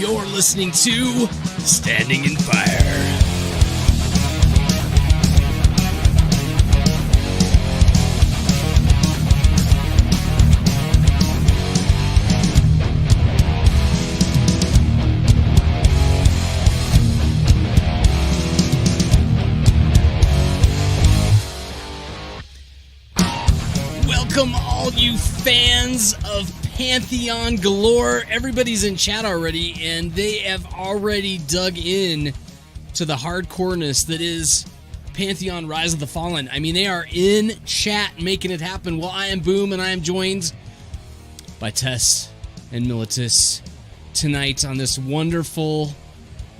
You're listening to Standing in Fire. Welcome all you fans of Pantheon galore. Everybody's in chat already, and they have already dug in to the hardcoreness that is Pantheon Rise of the Fallen. I mean, they are in chat making it happen. Well, I am Boom, and I am joined by Tess and Militus tonight on this wonderful,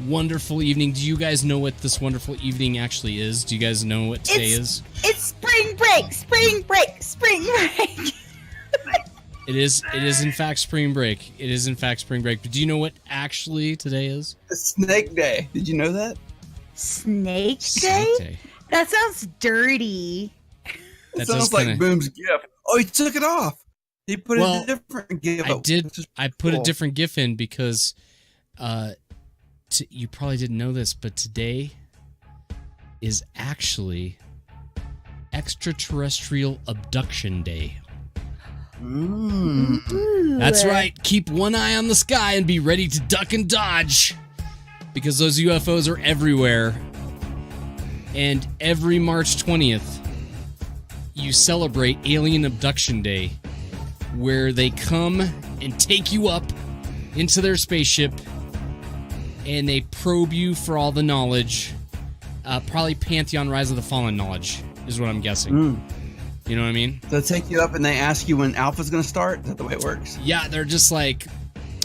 wonderful evening. Do you guys know what this wonderful evening actually is? Do you guys know what today is? It's spring break, spring break, spring break. It is in fact spring break. It is in fact spring break. But do you know what actually today is? Snake Day. Did you know that? Snake Day? Snake Day. That sounds dirty. That sounds like Boom's gift. Oh, he took it off. He put a different GIF. I put a different GIF in because you probably didn't know this, but today is actually Extraterrestrial Abduction Day. That's right. Keep one eye on the sky and be ready to duck and dodge, because those UFOs are everywhere. And every March 20th, you celebrate Alien Abduction Day, where they come and take you up into their spaceship and they probe you for all the knowledge. Probably Pantheon Rise of the Fallen knowledge is what I'm guessing. You know what I mean? They'll take you up and they ask you when Alpha's going to start? Is that the way it works? Yeah, they're just like,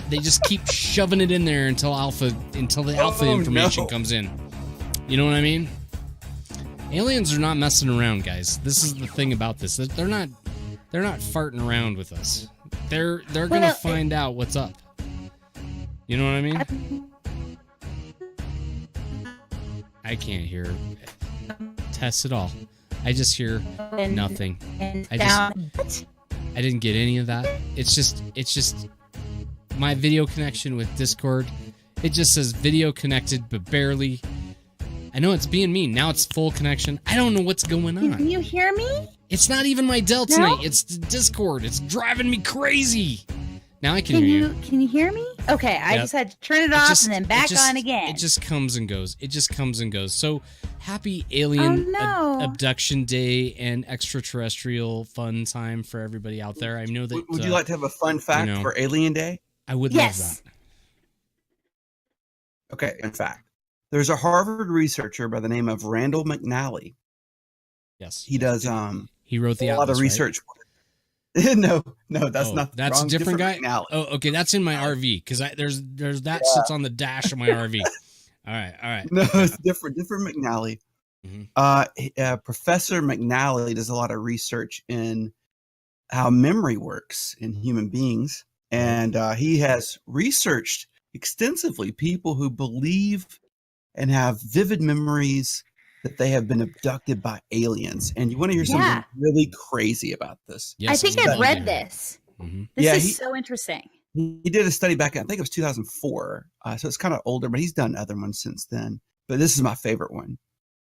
they just keep shoving it in there until the alpha information comes in. You know what I mean? Aliens are not messing around, guys. This is the thing about this. They're not farting around with us. They're going to find out what's up. You know what I mean? I can't hear Tess at all. I just hear nothing. I didn't get any of that. It's just my video connection with Discord. It just says video connected, but barely. I know it's being mean. Now it's full connection. I don't know what's going on. Can you hear me? It's not even my Dell tonight. It's Discord. It's driving me crazy. Now I can hear you. Can you hear me? Okay, I just had to turn it off and then back on again. It just comes and goes. So happy Alien Abduction Day and extraterrestrial fun time for everybody out there. I know that. Would you like to have a fun fact for Alien Day? I would love that. Okay, in fact, there's a Harvard researcher by the name of Randall McNally. Yes, he does. He wrote a lot of research. Right? No, that's not. That's a different guy. McNally. Oh, okay, that's in my RV because there's that sits on the dash of my RV. All right. No, it's different McNally. Professor McNally does a lot of research in how memory works in human beings, and he has researched extensively people who believe and have vivid memories that they have been abducted by aliens. And you want to hear something really crazy about this? Yes, I think I've read this. This is so interesting. He did a study back, I think it was 2004. So it's kind of older, but he's done other ones since then. But this is my favorite one.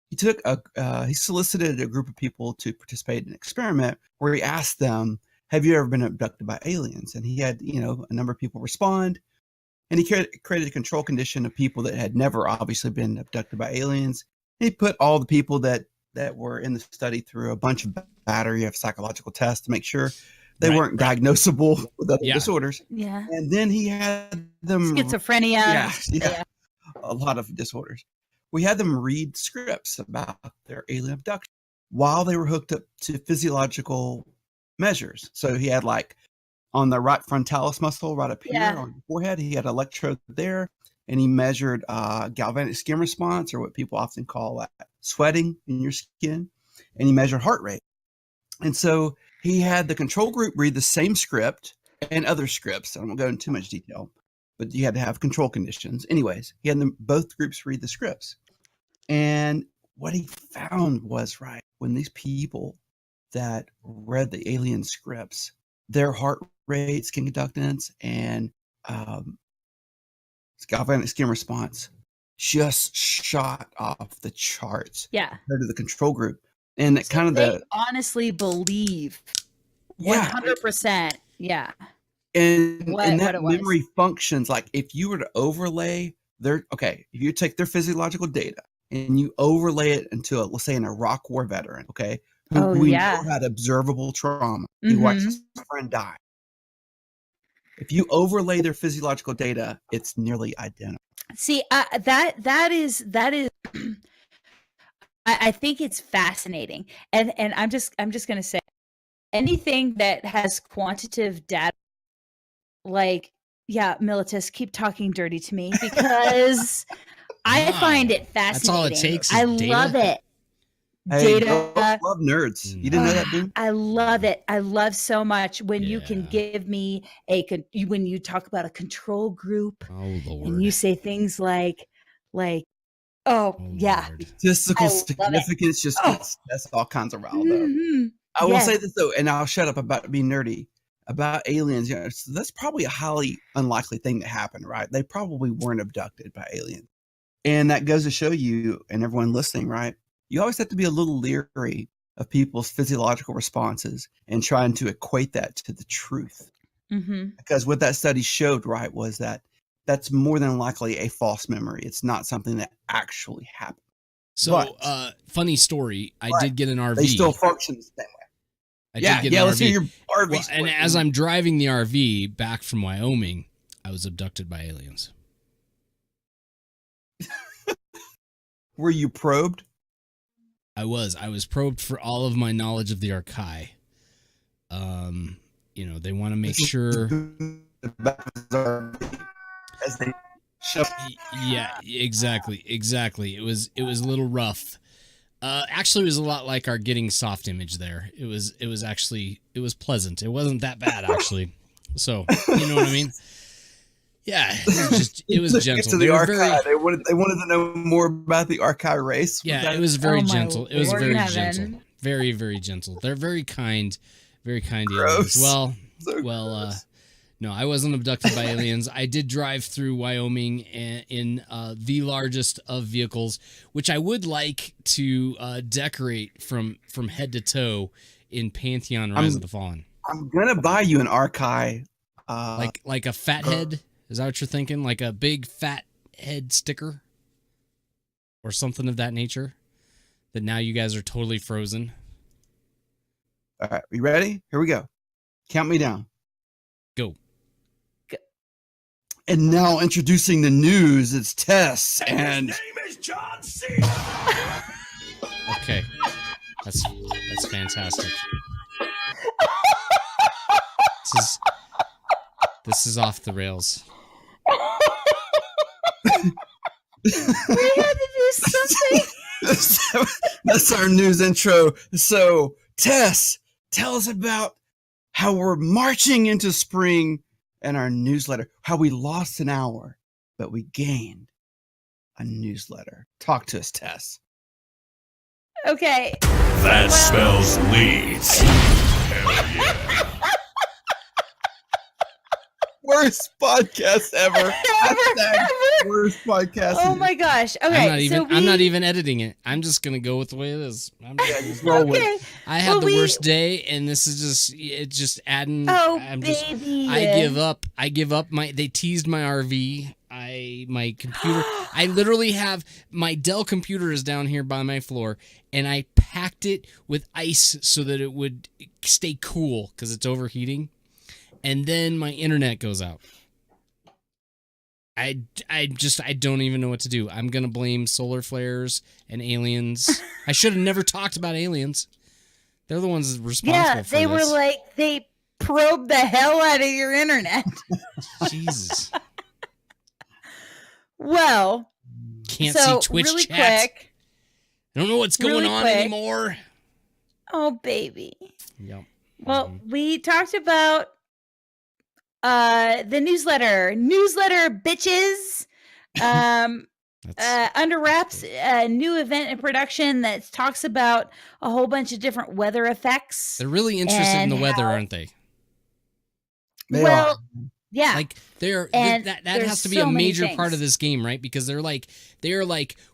He solicited a group of people to participate in an experiment where he asked them, have you ever been abducted by aliens? And he had, a number of people respond. And he created a control condition of people that had never obviously been abducted by aliens. He put all the people that were in the study through a bunch of battery of psychological tests to make sure they weren't diagnosable with other disorders. Yeah. And then he had them... Schizophrenia. Yeah. A lot of disorders. We had them read scripts about their alien abduction while they were hooked up to physiological measures. So he had on the right frontalis muscle right up here on your forehead, he had an electrode there. And he measured galvanic skin response, or what people often call sweating in your skin. And he measured heart rate. And so he had the control group read the same script and other scripts. I won't go into too much detail, but you had to have control conditions. Anyways, he had them both groups read the scripts. And what he found was, when these people that read the alien scripts, their heart rate, skin conductance, and galvanic skin response just shot off the charts. Yeah. Compared to the control group. And So kind of they honestly believe 100%. Yeah. And that it was. memory functions like if you were to overlay if you take their physiological data and you overlay it into let's say an Iraq war veteran, who know had observable trauma, he watched his friend die. If you overlay their physiological data, it's nearly identical. See, that is I think it's fascinating. And I'm just going to say anything that has quantitative data, like, yeah, Militus, keep talking dirty to me because I find it fascinating. That's all it takes. I data? love it. Hey, data. Love nerds. You didn't know that, dude? I love it. I love so much when you can give me when you talk about a control group and you say things like, statistical significance just gets that's all kinds of riled up. I will say this though, and I'll shut up about being nerdy about aliens. So that's probably a highly unlikely thing to happen, right? They probably weren't abducted by aliens, and that goes to show you and everyone listening, right? You always have to be a little leery of people's physiological responses and trying to equate that to the truth. Because what that study showed, right, was that that's more than likely a false memory. It's not something that actually happened. So, funny story. I did get an RV. They still function the same way. Let's hear your RV. Well, and as I'm driving the RV back from Wyoming, I was abducted by aliens. Were you probed? I was probed for all of my knowledge of the Archai. They want to make sure. As they shove. Yeah, exactly. It was a little rough. Actually, it was a lot like our getting soft image there. It was pleasant. It wasn't that bad actually. So you know what I mean? Yeah, it was gentle. They wanted to know more about the Archai race. Yeah, it was very gentle. It was very gentle. Very, very gentle. They're very kind aliens. No, I wasn't abducted by aliens. I did drive through Wyoming in the largest of vehicles, which I would like to decorate from head to toe in Pantheon Rise of the Fallen. I'm gonna buy you an Archai, like a fat head. Is that what you're thinking? Like a big fat head sticker? Or something of that nature? That now you guys are totally frozen. All right, you ready? Here we go. Count me down. Go. And now introducing the news, it's Tess. And his name is John C. Okay. That's fantastic. This is off the rails. We had to do something. That's our news intro. So, Tess, tell us about how we're marching into spring and our newsletter. How we lost an hour, but we gained a newsletter. Talk to us, Tess. Okay. That spells leads. Hell yeah. Worst podcast ever. Worst podcast. Oh my gosh. Okay. I'm not even editing it. I'm just gonna go with the way it is. Just roll with it. I had the worst day, and this is just adding. Oh, baby. I give up. They teased my RV. My computer. I literally have my Dell computer is down here by my floor, and I packed it with ice so that it would stay cool because it's overheating. And then my internet goes out. I don't even know what to do. I'm going to blame solar flares and aliens. I should have never talked about aliens. They're the ones responsible for this. Yeah, they were like, they probed the hell out of your internet. Jesus. Well, can't see Twitch really chat. Quick, I don't know what's going on anymore. Oh, baby. Yep. Well, we talked about the newsletter bitches. Under wraps, a new event in production that talks about a whole bunch of different weather effects. They're really interested in the weather, aren't they? They are. Yeah. Like And that there's has to be so a many major part things. of this game, right? Because they're like,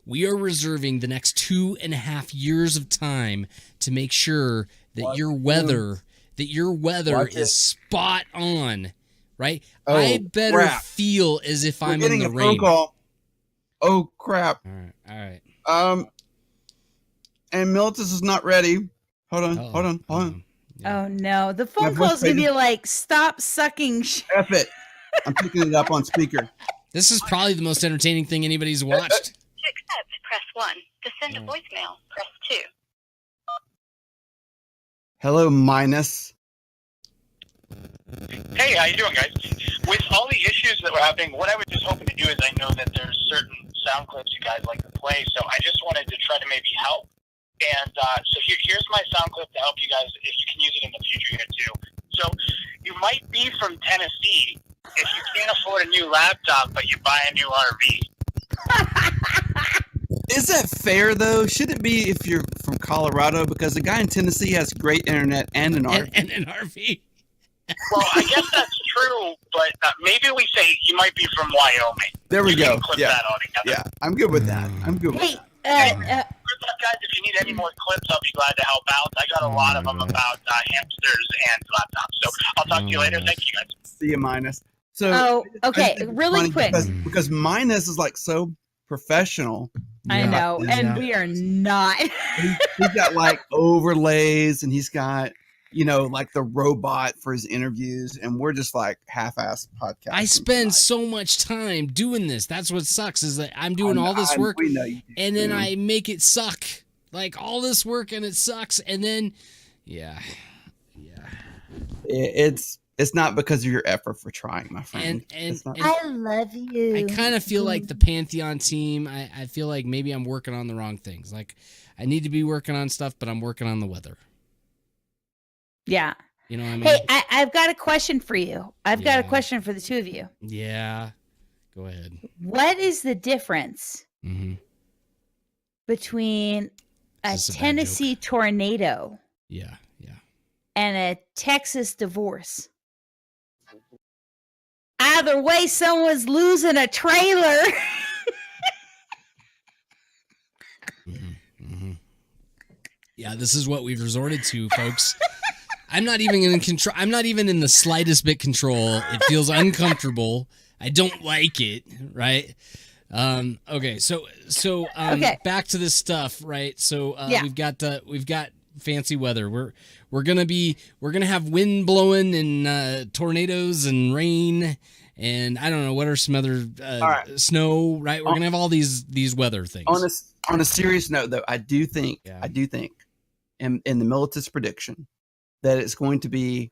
we are reserving the next 2.5 years of time to make sure that your weather is spot on, right? Oh, I better crap. feel as if We're I'm in getting the a phone rain. call. Oh crap. All right. And Militus is not ready. Hold on. Yeah. Oh no, the phone voice call's gonna be faded. like, stop sucking F it. I'm picking it up on speaker. This is probably the most entertaining thing anybody's watched. To accept, press 1. To send a voicemail, press 2. Hello, Minus. Hey, how you doing, guys? With all the issues that were happening, what I was just hoping to do is I know that there's certain sound clips you guys like to play, so I just wanted to try to maybe help. And so here's my sound clip to help you guys if you can use it in the future here, too. So you might be from Tennessee if you can't afford a new laptop, but you buy a new RV. Is that fair, though? Should it be if you're from Colorado? Because the guy in Tennessee has great internet and an RV. And an RV. Well, I guess that's true, but maybe we say you might be from Wyoming. There we You go. can clip Yeah. that all together. Yeah, I'm good with that. Hey, Good luck, guys. If you need any more clips, I'll be glad to help out. I got a lot of them about hamsters and laptops. So I'll talk to you later. Thank you, guys. See you, Minus. So, Oh, I okay, think it's really funny quick. because Minus is like so professional. I Yeah. know, Yeah. and we are not. He's got like overlays, and he's got like the robot for his interviews, and we're just like half-assed podcasting. I spend so much time doing this. That's what sucks is that I'm doing all this work We know you do, and then too. I make it suck. Like all this work and it sucks. And then, yeah. It's not because of your effort for trying, my friend. And It's not- I love you. I kind of feel like the Pantheon team, I feel like maybe I'm working on the wrong things. Like I need to be working on stuff, but I'm working on the weather. Yeah. You know what I mean? Hey, I've got a question for you. I've got a Yeah. question for the two of you. Yeah. Go ahead. What is the difference Mm-hmm. between a Is this a bad Tennessee tornado Yeah. and a Texas divorce? Either way, someone's losing a trailer. Yeah, this is what we've resorted to, folks. I'm not even in control. I'm not even in the slightest bit control. It feels uncomfortable. I don't like it, right? Okay, so Okay. back to this stuff, right? So Yeah. we've got fancy weather. We're gonna have wind blowing and tornadoes and rain and I don't know what are some other right. snow, right? We're gonna have all these weather things. on a serious note, though, I do think Yeah. in the Militus prediction that it's going to be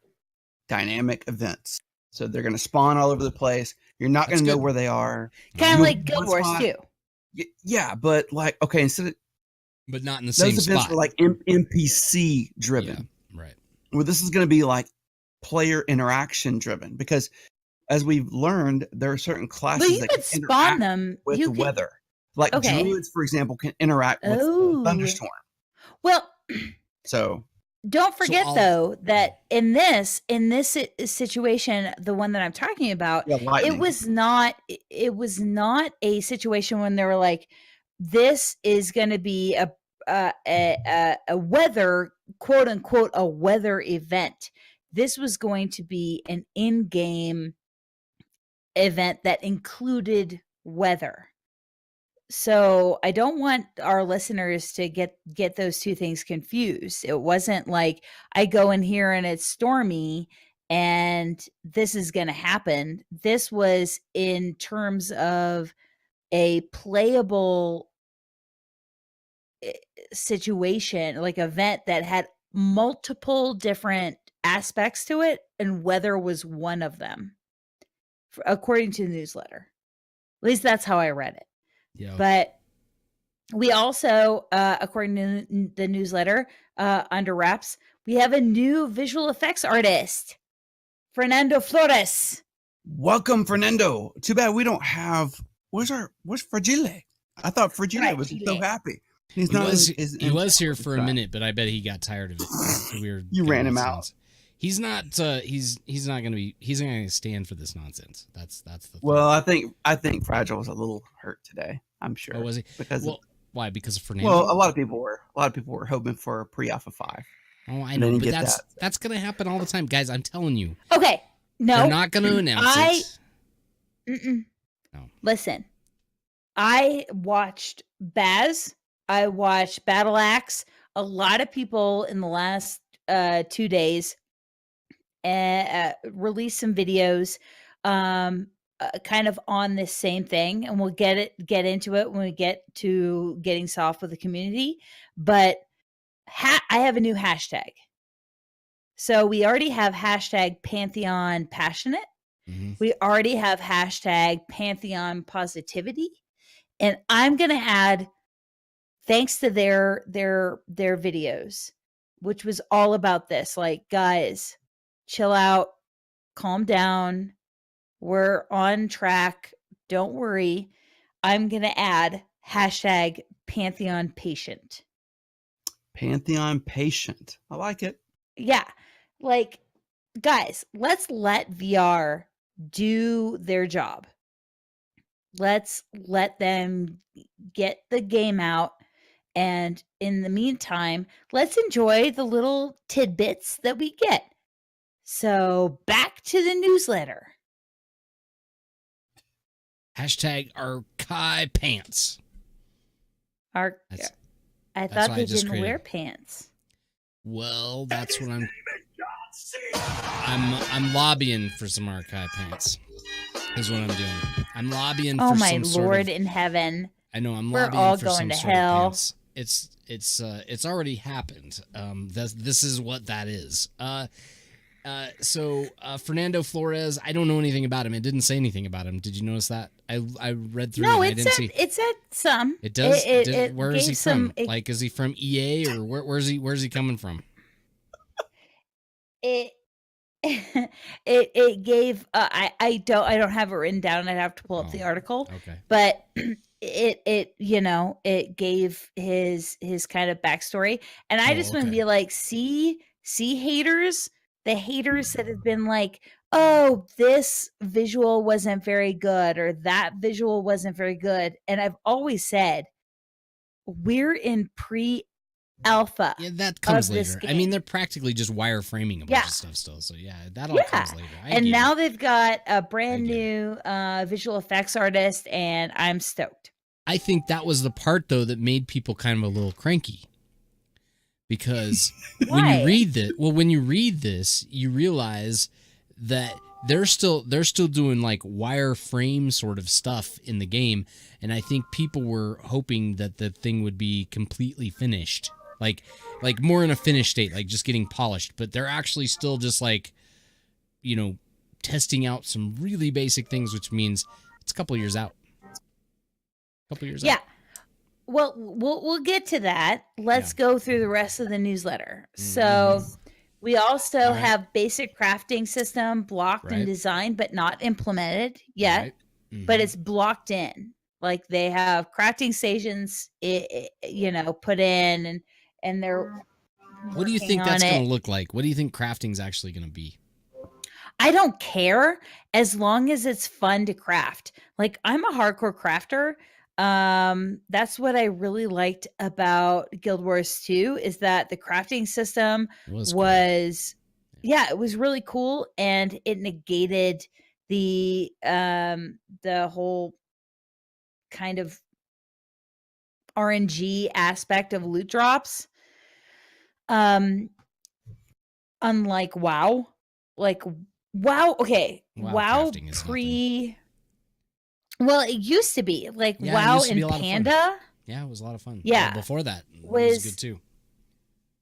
dynamic events. So they're going to spawn all over the place. You're not going That's to know good. where they are. Kind of You- like Guild one Wars spot- too. Yeah, but like, okay, instead of but not in the those same events spot. were like NPC driven, Yeah, right. where this is going to be like player interaction driven. Because as we've learned, there are certain classes But you that could can spawn interact them. with You the could, weather. Like Okay. druids, for example, can interact with Oh. the thunderstorm. well, So don't forget I'll- though that in this situation, the one that I'm talking about, yeah, lightning. it was not a situation when they were like, this is going to be a weather, quote unquote, a weather event. This was going to be an in-game event that included weather. So I don't want our listeners to get those two things confused. It wasn't like I go in here and it's stormy and this is going to happen. This was in terms of a playable situation, like event that had multiple different aspects to it, and weather was one of them, according to the newsletter. At least that's how I read it. Yeah. But we also, according to the newsletter, under wraps, we have a new visual effects artist, Fernando Flores. welcome, Fernando. Too bad we don't have. Where's Fragile? I thought Fragile was so Fragile. happy. He's He not. was, is he was here with for a that. minute, but I bet he got tired of it. So we were You doing ran him those out. things. He's not. He's not going to be. He's not going to stand for this nonsense. That's the thing. Well, I think Fragile was a little hurt today. I'm sure. Oh, was he? Because Well, why? Because of Fernando. well, a lot of people were hoping for a pre-alpha 5. Oh, I They know, didn't but get that's going to happen all the time, guys. I'm telling you. Okay. No. They're not going to announce it. Mm-mm. No. Listen, I watched Baz. I watched Battle Axe. A lot of people in the last 2 days released some videos kind of on this same thing, and we'll get into it when we get to getting soft with the community. But I have a new hashtag. So we already have hashtag Pantheon Passionate. Mm-hmm. We already have hashtag Pantheon Positivity. And I'm going to add, thanks to their videos, which was all about this, like, guys, chill out, calm down. We're on track. Don't worry. I'm going to add hashtag Pantheon Patient. Pantheon Patient. I like it. Yeah. Like, guys, let's let VR do their job. Let's let them get the game out. And in the meantime, let's enjoy the little tidbits that we get. So back to the newsletter. Hashtag Archive Pants. I that's thought what they I just didn't wear created. pants. Well, that's what I'm lobbying for some Archive Pants. Is what I'm doing. I'm lobbying Oh for my some sort Lord of, in heaven. I know I'm We're lobbying all for going some to sort hell. of pants. It's already happened. This is what that is. So Fernando Flores, I don't know anything about him. It didn't say anything about him. Did you notice that? I read through No, it. I didn't see. it said some. It does. Where is gave he some- from? Like, is he from EA or where's he coming from? It it gave I don't have it written down. I'd have to pull up the Oh, article. Okay. But it gave his kind of backstory, and I just want to okay. be like, see haters, the haters that have been like, oh, this visual wasn't very good or that visual wasn't very good, and I've always said we're in pre-alpha. Yeah, that comes of this later. I game. mean, they're practically just wireframing a bunch Yeah. of stuff still. So yeah, that all comes later. I And get now it. they've got a brand I get new visual effects artist, and I'm stoked. I think that was the part though that made people kind of a little cranky. Because when Why? you read this, you realize that they're still doing like wireframe sort of stuff in the game, and I think people were hoping that the thing would be completely finished. Like more in a finished state, like just getting polished, but they're actually still just like, testing out some really basic things, which means it's a couple years out. Yeah. Out. Well, we'll get to that. Let's go through the rest of the newsletter. Mm-hmm. So we also All right. have basic crafting system blocked and Right. designed, but not implemented yet. Right? Mhm. But it's blocked in. Like they have crafting stations, put in, and they're. What do you working think that's on going it. to look like? What do you think crafting's actually going to be? I don't care as long as it's fun to craft. Like I'm a hardcore crafter. That's what I really liked about Guild Wars 2 is that the crafting system It was cool. it was really cool, and it negated the whole kind of RNG aspect of loot drops. Unlike WoW. Like WoW, okay. WoW crafting is well, it used to be like Yeah, it WoW used to be and a lot of fun. Panda. Yeah, it was a lot of fun. Yeah. Before that, it was good too.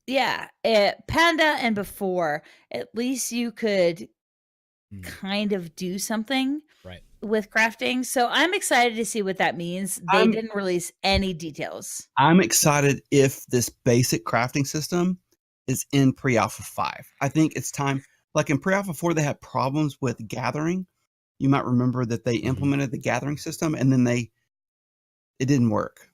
Yeah, Panda and before, at least you could kind of do something Right. with crafting. So I'm excited to see what that means. They didn't release any details. I'm excited if this basic crafting system is in pre-alpha 5. I think it's time. Like in pre-alpha 4, they had problems with gathering. You might remember that they implemented the gathering system and then it didn't work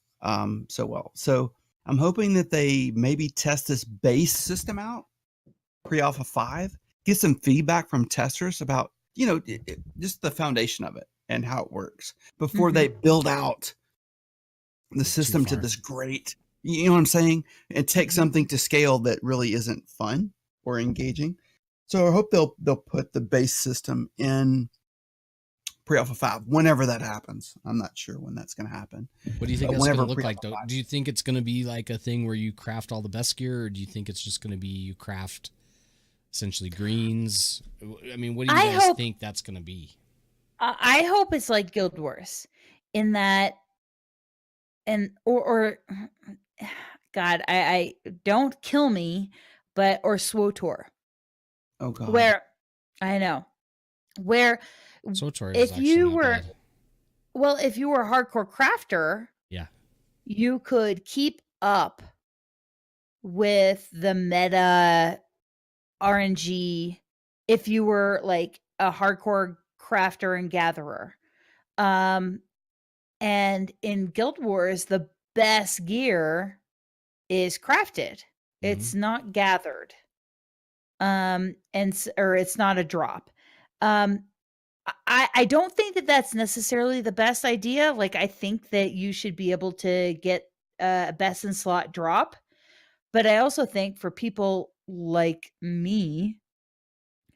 so well. So I'm hoping that they maybe test this base system out pre-alpha 5, get some feedback from testers about, just the foundation of it and how it works before they build out the system to this great, you know what I'm saying? And take something to scale that really isn't fun or engaging. So I hope they'll put the base system in pre-alpha 5 whenever that happens. I'm not sure when that's going to happen. What do you think But that's going to whenever look like, pre-alpha though? 5 Do you think it's going to be like a thing where you craft all the best gear, or do you think it's just going to be you craft essentially greens? I mean, what do you guys think that's going to be? I hope it's like Guild Wars in that, or God, I don't kill me, or SWOTOR. Oh God. Where I know where SWOTOR if you were if you were a hardcore crafter, you could keep up with the meta RNG if you were like a hardcore crafter and gatherer. And in Guild Wars, the best gear is crafted. It's not gathered. Or it's not a drop. I don't think that that's necessarily the best idea. Like, I think that you should be able to get a best in slot drop. But I also think for people like me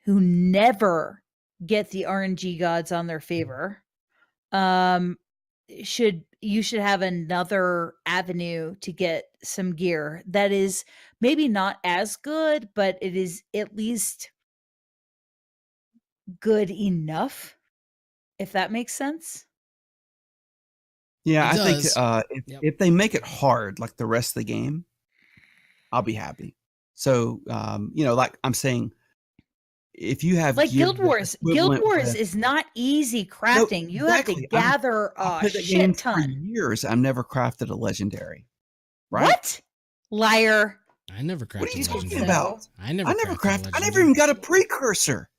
who never get the RNG gods on their favor, you should have another avenue to get some gear that is maybe not as good, but it is at least good enough, if that makes sense. Yeah, I think if they make it hard like the rest of the game, I'll be happy. So, like I'm saying, if you have like Guild Wars is not easy crafting. You have to gather a shit ton. For years, I've never crafted a legendary. Right? What? Liar. I never crafted. What are you talking legendary. about? I never crafted. I never even got a precursor.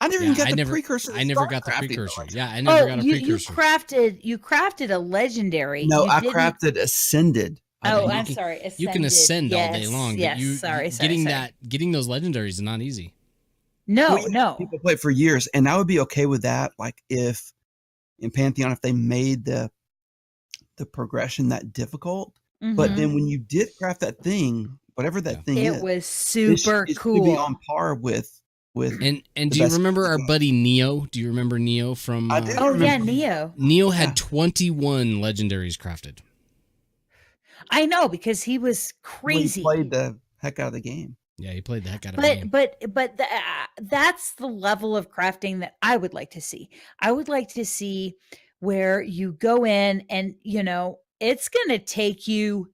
I never even got the precursor. I never got the precursor. Yeah, I never got a precursor. You crafted a legendary. No, I crafted ascended. I'm sorry. Ascended. You can ascend all day long. Yes, getting those legendaries is not easy. No. People play it for years, and I would be okay with that. Like if in Pantheon, if they made the progression that difficult, but then when you did craft that thing, whatever that thing is, it was super cool. It should be on par with. And do you remember our buddy Neo? Do you remember Neo from? I do. Neo. Neo had 21 legendaries crafted. I know, because he was crazy. He played the heck out of the game. Yeah, he played the heck out of the game. But that's the level of crafting that I would like to see. I would like to see where you go in and, it's going to take you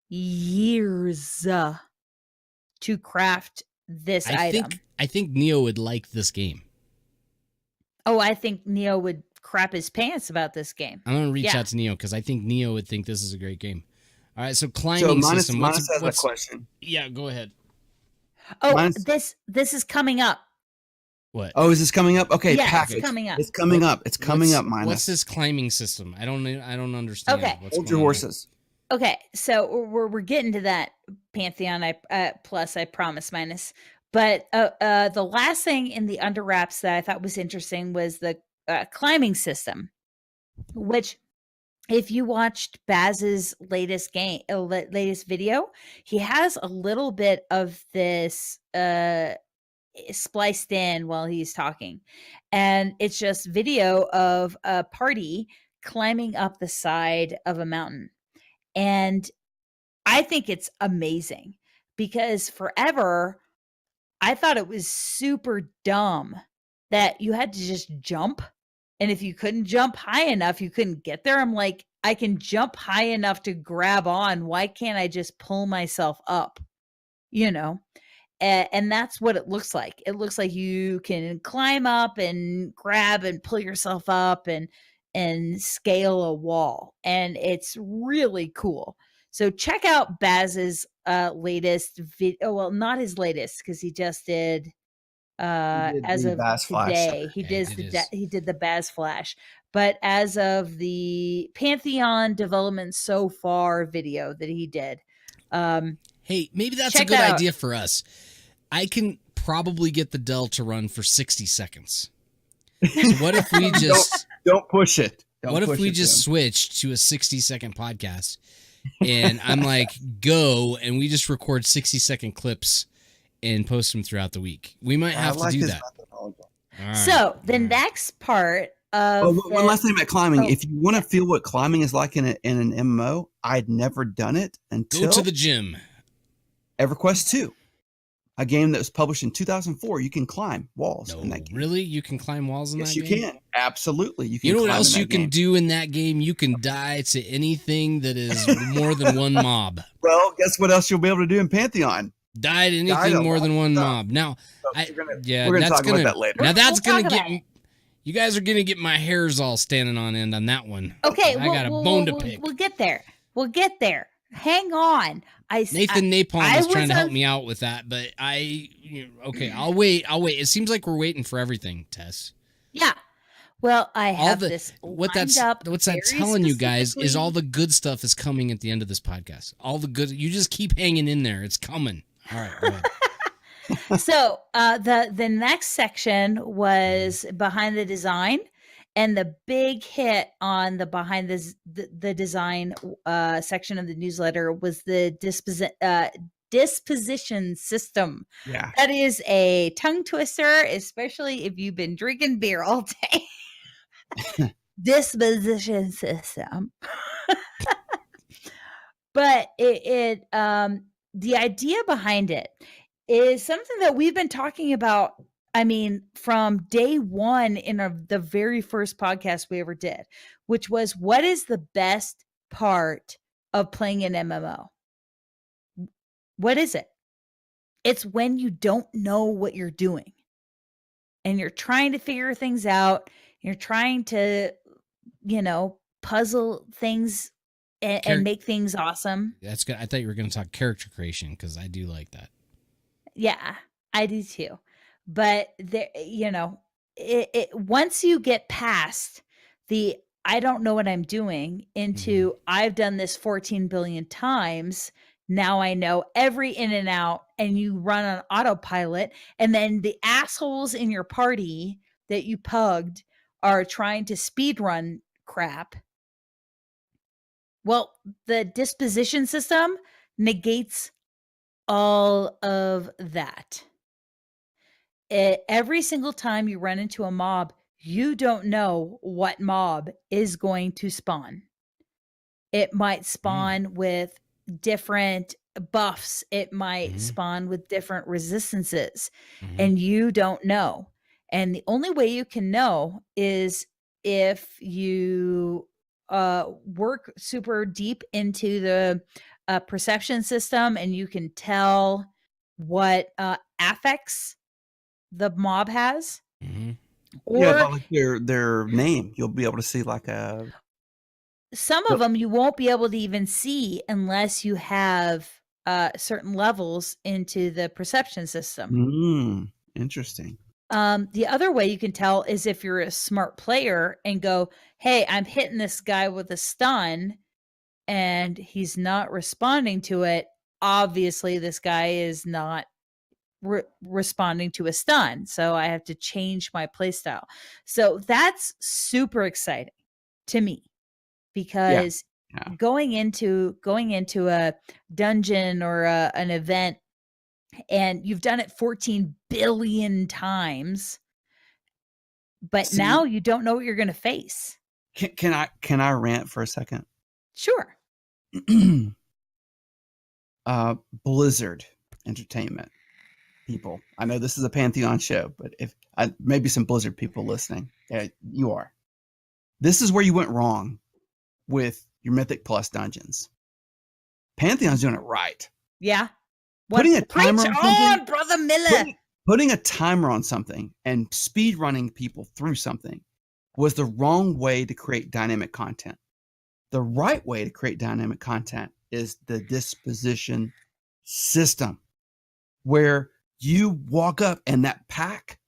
years to craft this item. I think Neo would like this game. Oh, I think Neo would crap his pants about this game. I'm going to reach out to Neo because I think Neo would think this is a great game. All right, so climbing system. Minus has a question. Yeah, go ahead. Oh, this is coming up. What? Oh, is this coming up? Okay, yeah, package. It's coming up. It's coming up. It's coming up, Minus. What's this climbing system? I don't understand. Okay. Hold your horses. Okay, so we're getting to that, Pantheon. I promise, Minus. But the last thing in the under wraps that I thought was interesting was the climbing system, which, if you watched Baz's latest video, he has a little bit of this spliced in while he's talking, and it's just video of a party climbing up the side of a mountain. And I think it's amazing, because forever I thought it was super dumb that you had to just jump. And if you couldn't jump high enough, you couldn't get there. I'm like, I can jump high enough to grab on. Why can't I just pull myself up? And that's what it looks like. It looks like you can climb up and grab and pull yourself up and scale a wall. And it's really cool. So check out Baz's latest video. Well, not his latest, because he just did as of today. He did the Baz Flash. But as of the Pantheon development so far video that he did, hey, maybe that's a good idea for us. I can probably get the Dell to run for 60 seconds. So what if we just don't push it? What if we just switched to a 60-second podcast and I'm like, go, and we just record 60-second clips and post them throughout the week? We might have to do that. All right. So the next part of one last thing about climbing. If you want to feel what climbing is like in an MMO, I'd never done it until go to the gym. EverQuest 2, a game that was published in 2004. You can climb walls in that game. Really? You can climb walls in that game? Yes, you can. Absolutely. You can. You know what climb else in you that can game. do in that game? You can die to anything that is more than one mob. Well, guess what else you'll be able to do in Pantheon? Die to anything more than one mob. Now, we're going to talk about that later. Now that's We'll going talk to about get you guys are going to get my hairs all standing on end on that one. Okay, I got a bone to pick. We'll get there. We'll get there. Hang on. Nathan Napalm is trying to help me out with that, but okay, I'll wait. It seems like we're waiting for everything, Tess. Yeah. Well, I have what's that telling you guys is all the good stuff is coming at the end of this podcast. All the good, you just keep hanging in there. It's coming. All right. Go ahead. So the next section was behind the design, and the big hit on the behind the design section of the newsletter was the disposition system. Yeah, that is a tongue twister, especially if you've been drinking beer all day. Disposition system. But the idea behind it is something that we've been talking about. I mean, from day one in the very first podcast we ever did, which was, what is the best part of playing an MMO? What is it? It's when you don't know what you're doing and you're trying to figure things out. You're trying to, puzzle things and make things awesome. That's good. I thought you were going to talk character creation, because I do like that. Yeah, I do too. But there, once you get past the I don't know what I'm doing into I've done this 14 billion times, now I know every in and out, and you run on autopilot, and then the assholes in your party that you pugged are trying to speed run crap. Well, the disposition system negates all of that. Every single time you run into a mob, you don't know what mob is going to spawn. It might spawn with different buffs. It might spawn with different resistances, and you don't know. And the only way you can know is if you work super deep into the perception system, and you can tell what affects the mob has. Or like their name. You'll be able to see like some of them you won't be able to even see unless you have certain levels into the perception system. Interesting. The other way you can tell is if you're a smart player and go, hey, I'm hitting this guy with a stun and he's not responding to it. Obviously, this guy is not responding to a stun, so I have to change my playstyle. So that's super exciting to me, because going into a dungeon or an event, and you've done it 14 billion times, but now you don't know what you're going to face. Can I rant for a second? Sure. Blizzard Entertainment people. I know this is a Pantheon show, but if maybe some Blizzard people listening, you are. This is where you went wrong with your Mythic Plus dungeons. Pantheon's doing it right. Yeah. Putting a timer on something, Brother Miller. Putting a timer on something and speed running people through something was the wrong way to create dynamic content. The right way to create dynamic content is the disposition system, where you walk up and that pack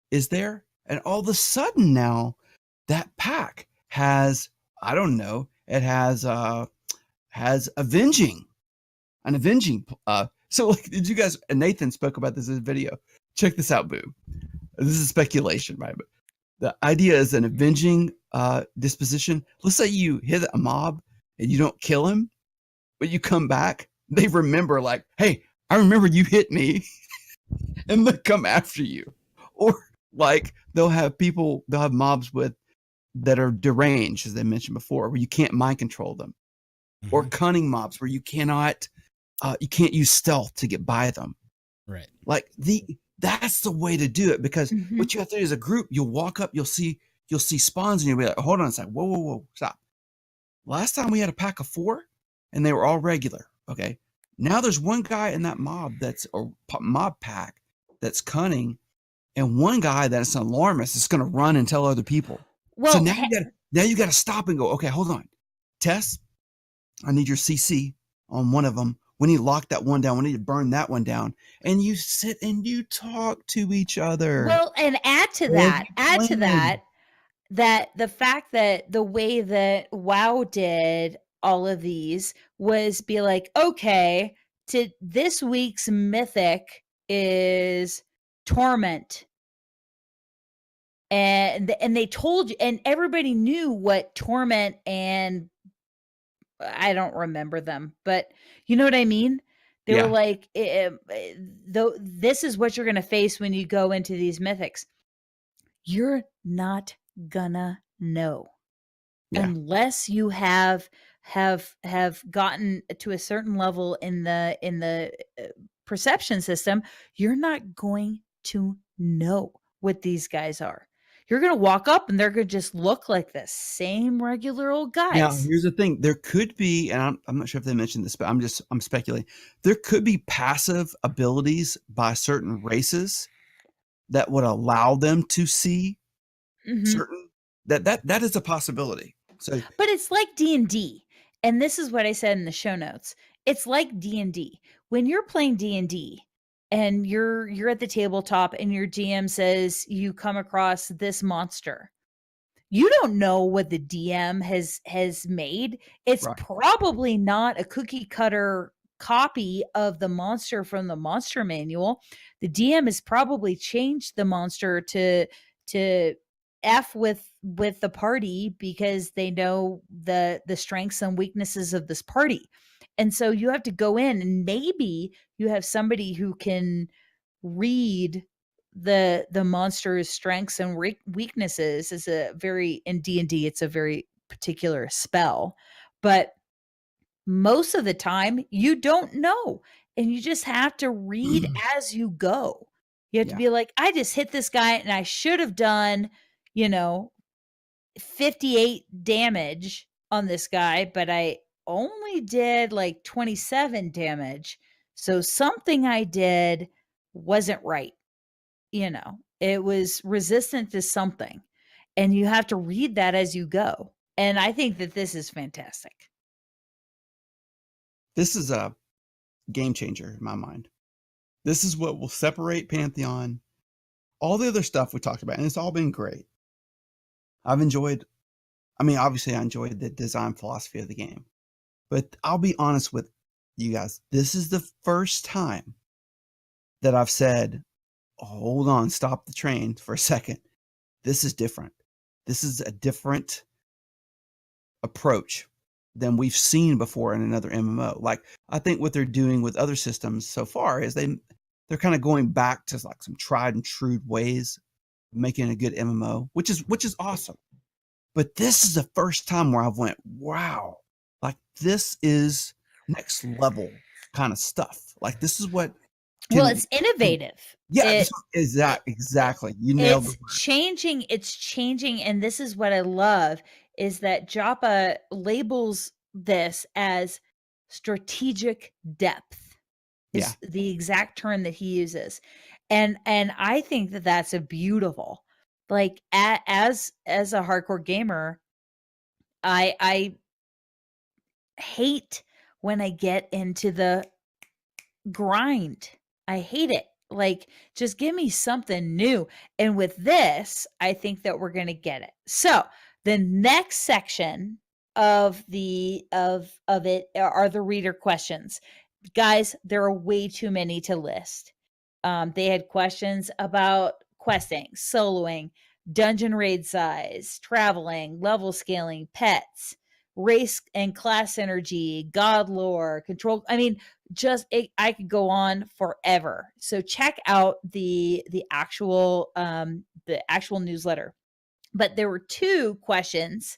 is there, and all of a sudden now that pack has, I don't know, it has avenging So, like, did you guys? And Nathan spoke about this in his video. Check this out, Boo. This is speculation, right? But the idea is an avenging disposition. Let's say you hit a mob and you don't kill him, but you come back. They remember, like, hey, I remember you hit me, and they'll come after you. Or like they'll have mobs that are deranged, as they mentioned before, where you can't mind control them, or cunning mobs where you can't use stealth to get by them. Right. Like that's the way to do it, because what you have to do as a group, you'll walk up, you'll see spawns, and you'll be like, hold on a second, whoa, stop. Last time we had a pack of 4, and they were all regular. Okay, now there's one guy in that mob that's a mob pack that's cunning, and one guy that's an alarmist that's going to run and tell other people. Well, so now you got to stop and go, okay, hold on. Tess, I need your CC on one of them. We need to lock that one down. We need to burn that one down. And you sit and you talk to each other. Well, and add to that the fact that the way that WoW did all of these was be like, okay, to this week's mythic is Torment. And they told you, and everybody knew what Torment and I don't remember them, but you know what I mean? They were like, this is what you're going to face when you go into these mythics. You're not gonna know unless you have gotten to a certain level in the perception system. You're not going to know what these guys are. You're going to walk up and they're going to just look like the same regular old guys. Now, here's the thing. There could be, and I'm not sure if they mentioned this, but I'm speculating. There could be passive abilities by certain races that would allow them to see certain, that is a possibility. So, but it's like D&D. And this is what I said in the show notes. It's like D&D. When you're playing D&D, and you're at the tabletop and your GM says you come across this monster. You don't know what the DM has made. It's probably not a cookie cutter copy of the monster from the monster manual. The DM has probably changed the monster to F with the party because they know the strengths and weaknesses of this party. And so you have to go in and maybe you have somebody who can read the monster's strengths and weaknesses. Is in D&D, it's a very particular spell, but most of the time you don't know, and you just have to read as you go. You have to be like, I just hit this guy and I should have done, 58 damage on this guy, but I only did like 27 damage. So something I did wasn't right. It was resistant to something, and you have to read that as you go. And I think that this is fantastic. This is a game changer in my mind. This is what will separate Pantheon. All the other stuff we talked about, and it's all been great. Obviously I enjoyed the design philosophy of the game. But I'll be honest with you guys. This is the first time that I've said, hold on, stop the train for a second. This is different. This is a different approach than we've seen before in another MMO. Like, I think what they're doing with other systems so far is they're kind of going back to like some tried and true ways of making a good MMO, which is awesome. But this is the first time where I've went, wow. Like, this is next level kind of stuff. Like, this is what. It's innovative. Yeah, exactly. You nailed it. It's changing. And this is what I love is that Joppa labels this as strategic depth. Is the exact term that he uses. And I think that that's a beautiful, like, as a hardcore gamer, I hate when I get into the grind. I hate it. Like, just give me something new. And with this, I think that we're going to get it. So the next section of it are the reader questions. guys, there are way too many to list. They had questions about questing, soloing, dungeon raid size, traveling, level scaling, pets, race and class energy, god lore, control. I mean, I could go on forever. So check out the actual newsletter. But there were two questions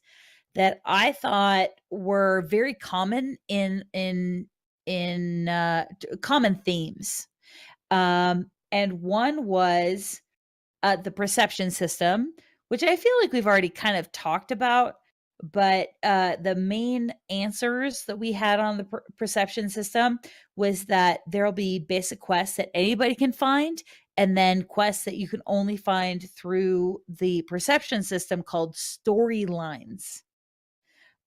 that I thought were very common in common themes. And one was the perception system, which I feel like we've already kind of talked about. But the main answers that we had on the perception system was that there'll be basic quests that anybody can find, and then quests that you can only find through the perception system called storylines.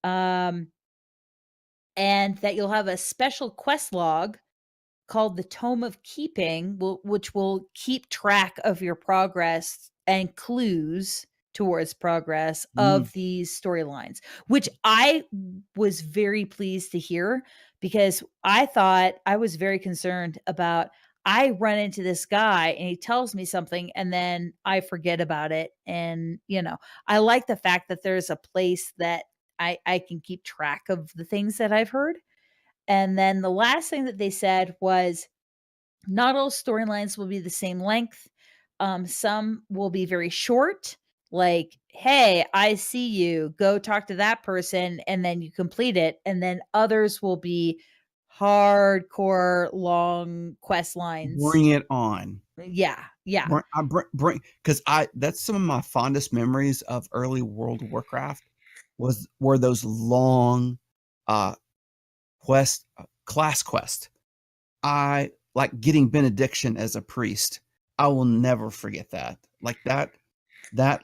And that you'll have a special quest log called the Tome of Keeping, which will keep track of your progress and clues towards progress of these storylines, which I was very pleased to hear, because I was very concerned about, I run into this guy and he tells me something and then I forget about it. And, I like the fact that there's a place that I can keep track of the things that I've heard. And then the last thing that they said was, not all storylines will be the same length. Some will be very short, like, hey, I see you, go talk to that person, and then you complete it. And then others will be hardcore long quest lines. Bring it on. Yeah. Bring, because that's some of my fondest memories of early World of Warcraft were those long class quest. I like getting benediction as a priest. I will never forget that. Like that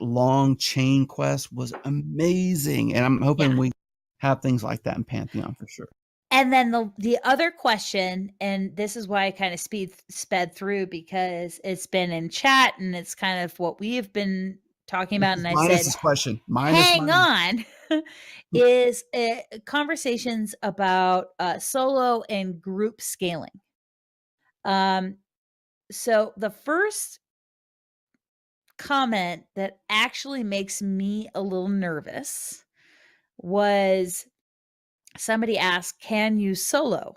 long chain quest was amazing, and I'm hoping we have things like that in Pantheon for sure. And then the other question, and this is why I kind of sped through, because it's been in chat and it's kind of what we have been talking about. And I said, this question. Hang on, is conversations about solo and group scaling. So the first comment that actually makes me a little nervous was somebody asked, can you solo?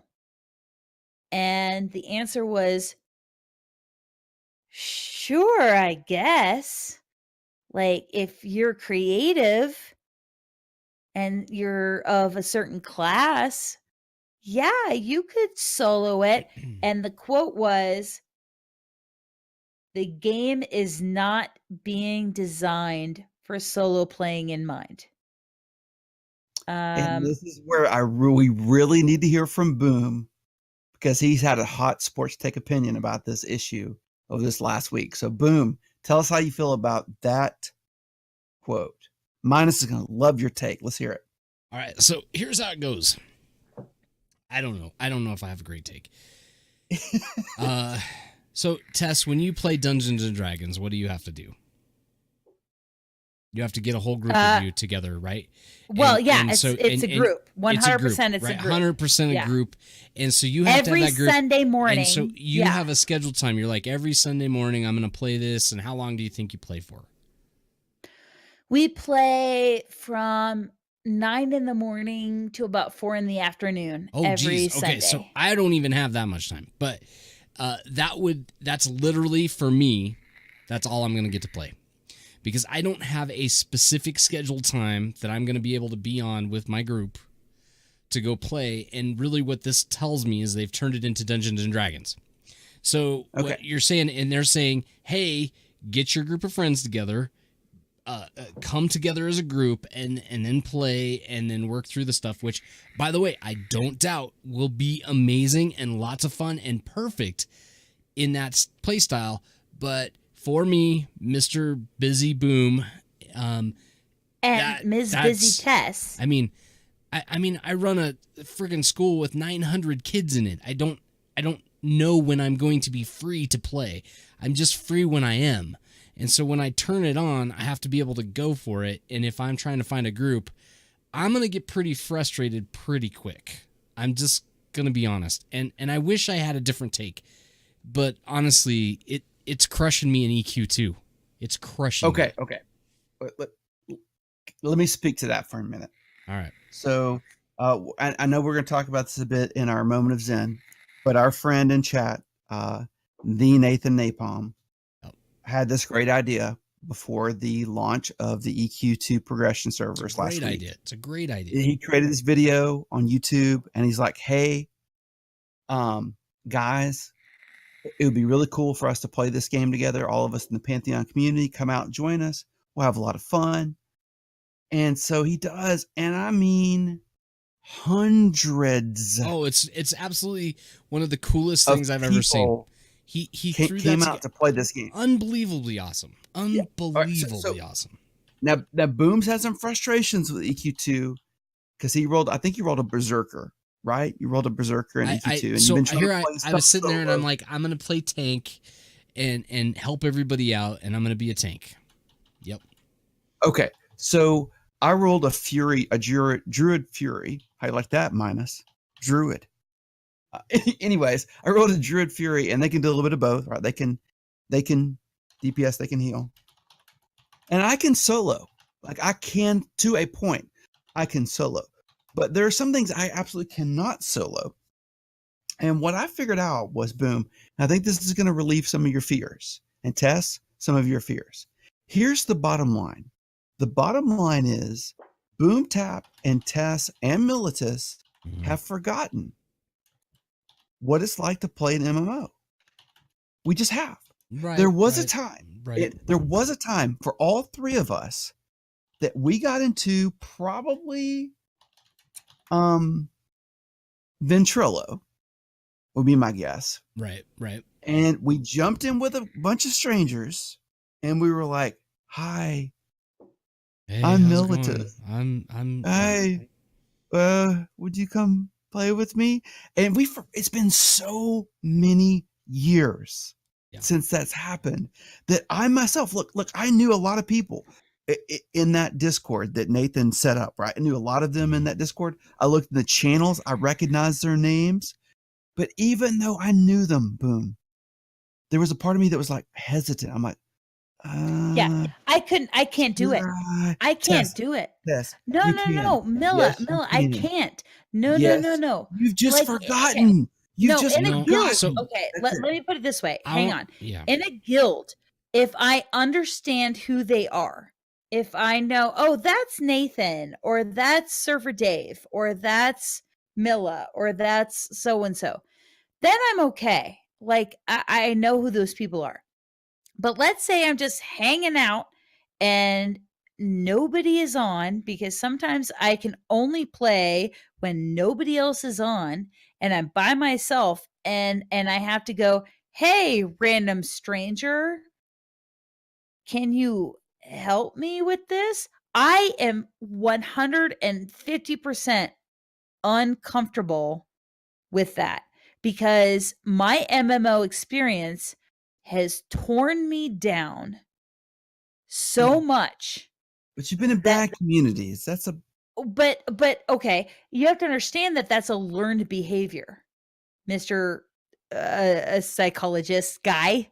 And the answer was, sure, I guess. Like, if you're creative and you're of a certain class, yeah, you could solo it. And the quote was, the game is not being designed for solo playing in mind. And this is where we really need to hear from Boom, because he's had a hot sports take opinion about this issue of this last week. So Boom, tell us how you feel about that quote. Minus is going to love your take. Let's hear it. All right. So here's how it goes. I don't know. I don't know if I have a great take. So Tess, when you play Dungeons and Dragons, what do you have to do? You have to get a whole group of you together, right? Well, it's a group. 100% it's a group. 100% a group. And so you have every to have that group. Sunday morning. And so you have a scheduled time. You're like, every Sunday morning I'm going to play this. And how long do you think you play for? We play from 9 in the morning to about 4 in the afternoon every Sunday. Okay, so I don't even have that much time. But that's literally, for me, that's all I'm going to get to play. Because I don't have a specific scheduled time that I'm going to be able to be on with my group to go play. And really what this tells me is they've turned it into Dungeons and Dragons. So what you're saying, and they're saying, hey, get your group of friends together, come together as a group, and then play, and then work through the stuff, which, by the way, I don't doubt will be amazing and lots of fun and perfect in that play style. But for me, Mr. Busy Boom, and Ms. Busy Tess. I mean, I run a friggin' school with 900 kids in it. I don't know when I'm going to be free to play. I'm just free when I am. And so when I turn it on, I have to be able to go for it. And if I'm trying to find a group, I'm going to get pretty frustrated pretty quick. I'm just gonna be honest, and I wish I had a different take, but honestly, it's crushing me in EQ too. It's crushing. Okay, me. okay. Let me speak to that for a minute. All right. So I know we're going to talk about this a bit in our moment of Zen, but our friend in chat, the Nathan Napalm, had this great idea before the launch of the EQ2 progression servers last week. Great idea. It's a great idea. He created this video on YouTube, and he's like, "Hey, guys, it would be really cool for us to play this game together. All of us in the Pantheon community, come out and join us. We'll have a lot of fun." And so he does, and I mean hundreds. Oh, it's absolutely one of the coolest things I've ever seen. He came out to play this game. Unbelievably awesome. Unbelievably awesome. Now Booms had some frustrations with EQ2 because he rolled a Berserker, right? You rolled a Berserker in EQ2. And so here I was sitting there and I'm like, I'm gonna play tank and help everybody out, and I'm gonna be a tank. Yep. Okay. So I rolled a Druid Fury. How you like that? Minus Druid. Anyways, I rolled a Druid Fury, and they can do a little bit of both, right? They can DPS, they can heal, and I can solo. Like I can to a point, I can solo, but there are some things I absolutely cannot solo. And what I figured out was, boom. I think this is going to relieve some of your fears, and Tess, some of your fears. Here's the bottom line. The bottom line is Boom Tap and Tess and Militus have forgotten what it's like to play an MMO. We just have. Right. There was a time. Right. There was a time for all three of us that we got into probably Ventrilo would be my guess. Right. And we jumped in with a bunch of strangers, and we were like, "Hi. Hey, I'm Militus. Hey, would you come play with me?" And it's been so many years since that's happened that I myself, look, I knew a lot of people in that Discord that Nathan set up, right? I knew a lot of them in that Discord. I looked at the channels, I recognized their names, but even though I knew them, boom, there was a part of me that was like hesitant. I'm like, I can't do it. I can't do it. Yes. No, Milla, I can't. No. You've just forgotten. You've just in a guild. So, okay, let me put it this way. Hang on. Yeah. In a guild, if I understand who they are, if I know, oh, that's Nathan, or that's Surfer Dave, or that's Milla, or that's so and so, then I'm okay. Like I know who those people are. But let's say I'm just hanging out and nobody is on, because sometimes I can only play when nobody else is on, and I'm by myself, and I have to go, "Hey, random stranger, can you help me with this?" I am 150% uncomfortable with that, because my MMO experience has torn me down so much. But you've been in bad communities. But okay, you have to understand that that's a learned behavior, Mr. A psychologist guy.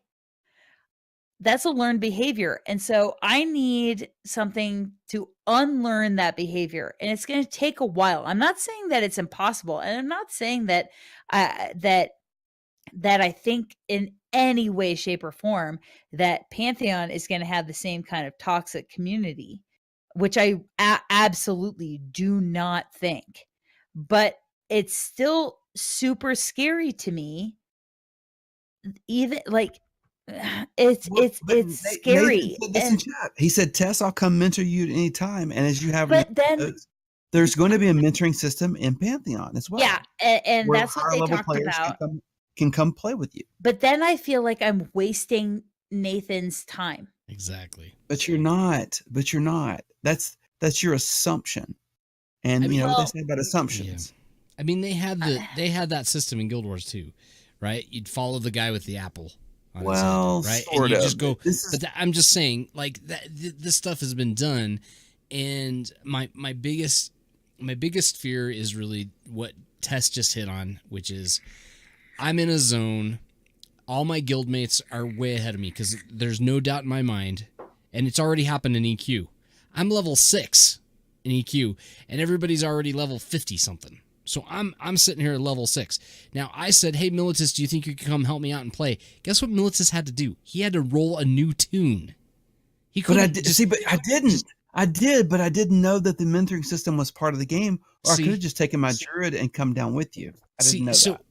That's a learned behavior. And so I need something to unlearn that behavior. And it's going to take a while. I'm not saying that it's impossible. And I'm not saying that that I think in any way, shape, or form that Pantheon is going to have the same kind of toxic community, which I absolutely do not think. But it's still super scary to me. Even like it's scary. He said, "Tess, I'll come mentor you at any time." And as you have, but then there's going to be a mentoring system in Pantheon as well. Yeah, and that's what they talked about. Can come play with you. But then I feel like I'm wasting Nathan's time. Exactly. But you're not. That's your assumption. And you know what they say about assumptions. Yeah. I mean, they had that system in Guild Wars too, right? You'd follow the guy with the apple on his head, right? Sort and you of. just go. I'm just saying, like that. This stuff has been done, and my biggest fear is really what Tess just hit on, which is I'm in a zone. All my guildmates are way ahead of me because there's no doubt in my mind, and it's already happened in EQ. I'm level 6 in EQ, and everybody's already level 50 something. So I'm sitting here at level 6. Now I said, "Hey Militus, do you think you can come help me out and play?" Guess what Militus had to do? He had to roll a new tune. He But I couldn't did, but I didn't. I did, but I didn't know that the mentoring system was part of the game, or I could have just taken my druid and come down with you. I didn't know that.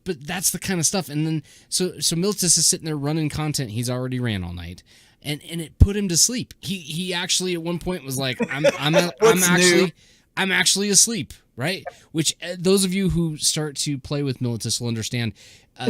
But that's the kind of stuff. And then so Militus is sitting there running content he's already ran all night, and it put him to sleep. He actually at one point was like, I'm actually asleep, right? Which those of you who start to play with Militus will understand.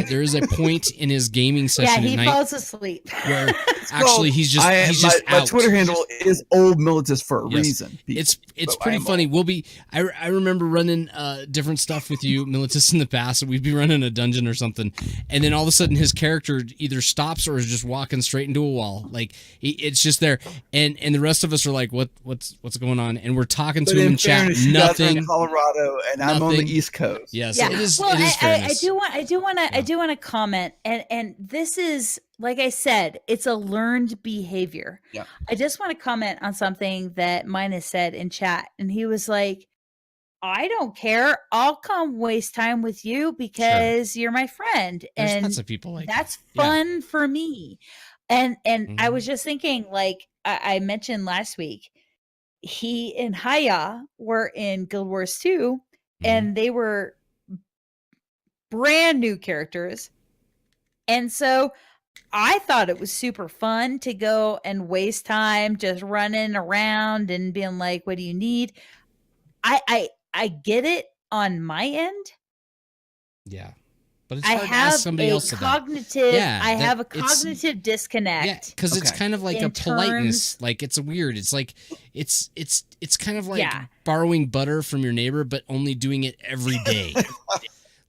There is a point in his gaming session Yeah, at night he falls asleep. where actually he's just my out. Twitter handle is old Militus for a reason. people. It's But pretty I'm funny. I remember running different stuff with you, Militus, in the past. We'd be running a dungeon or something, and then all of a sudden his character either stops or is just walking straight into a wall. Like it's just there, and the rest of us are like, what's going on? And we're talking to But him in in chat. fairness, you guys are Nothing. in Colorado, and I'm on the Nothing. East Coast. Yes, Yeah. it is. Well, it is I fairness. do want to comment, and this is, like I said, it's a learned behavior. Yeah. I just want to comment on something that Minus said in chat, and he was like, "I don't care. I'll come waste time with you because you're my friend, There's and lots of people like that's that. Yeah. fun for me." And I Mhm. was just thinking, like I mentioned last week, he and Haya were in Guild Wars 2, and they were brand new characters. And so I thought it was super fun to go and waste time just running around and being like, "What do you need?" I get it on my end. Yeah, but it's I hard to ask have somebody a else to that. cognitive Yeah, I that- have a it's- cognitive Yeah, disconnect. because it's Okay. kind of like In a politeness. Like it's a weird. It's like it's kind of like Yeah. borrowing butter from your neighbor, but only doing it every day.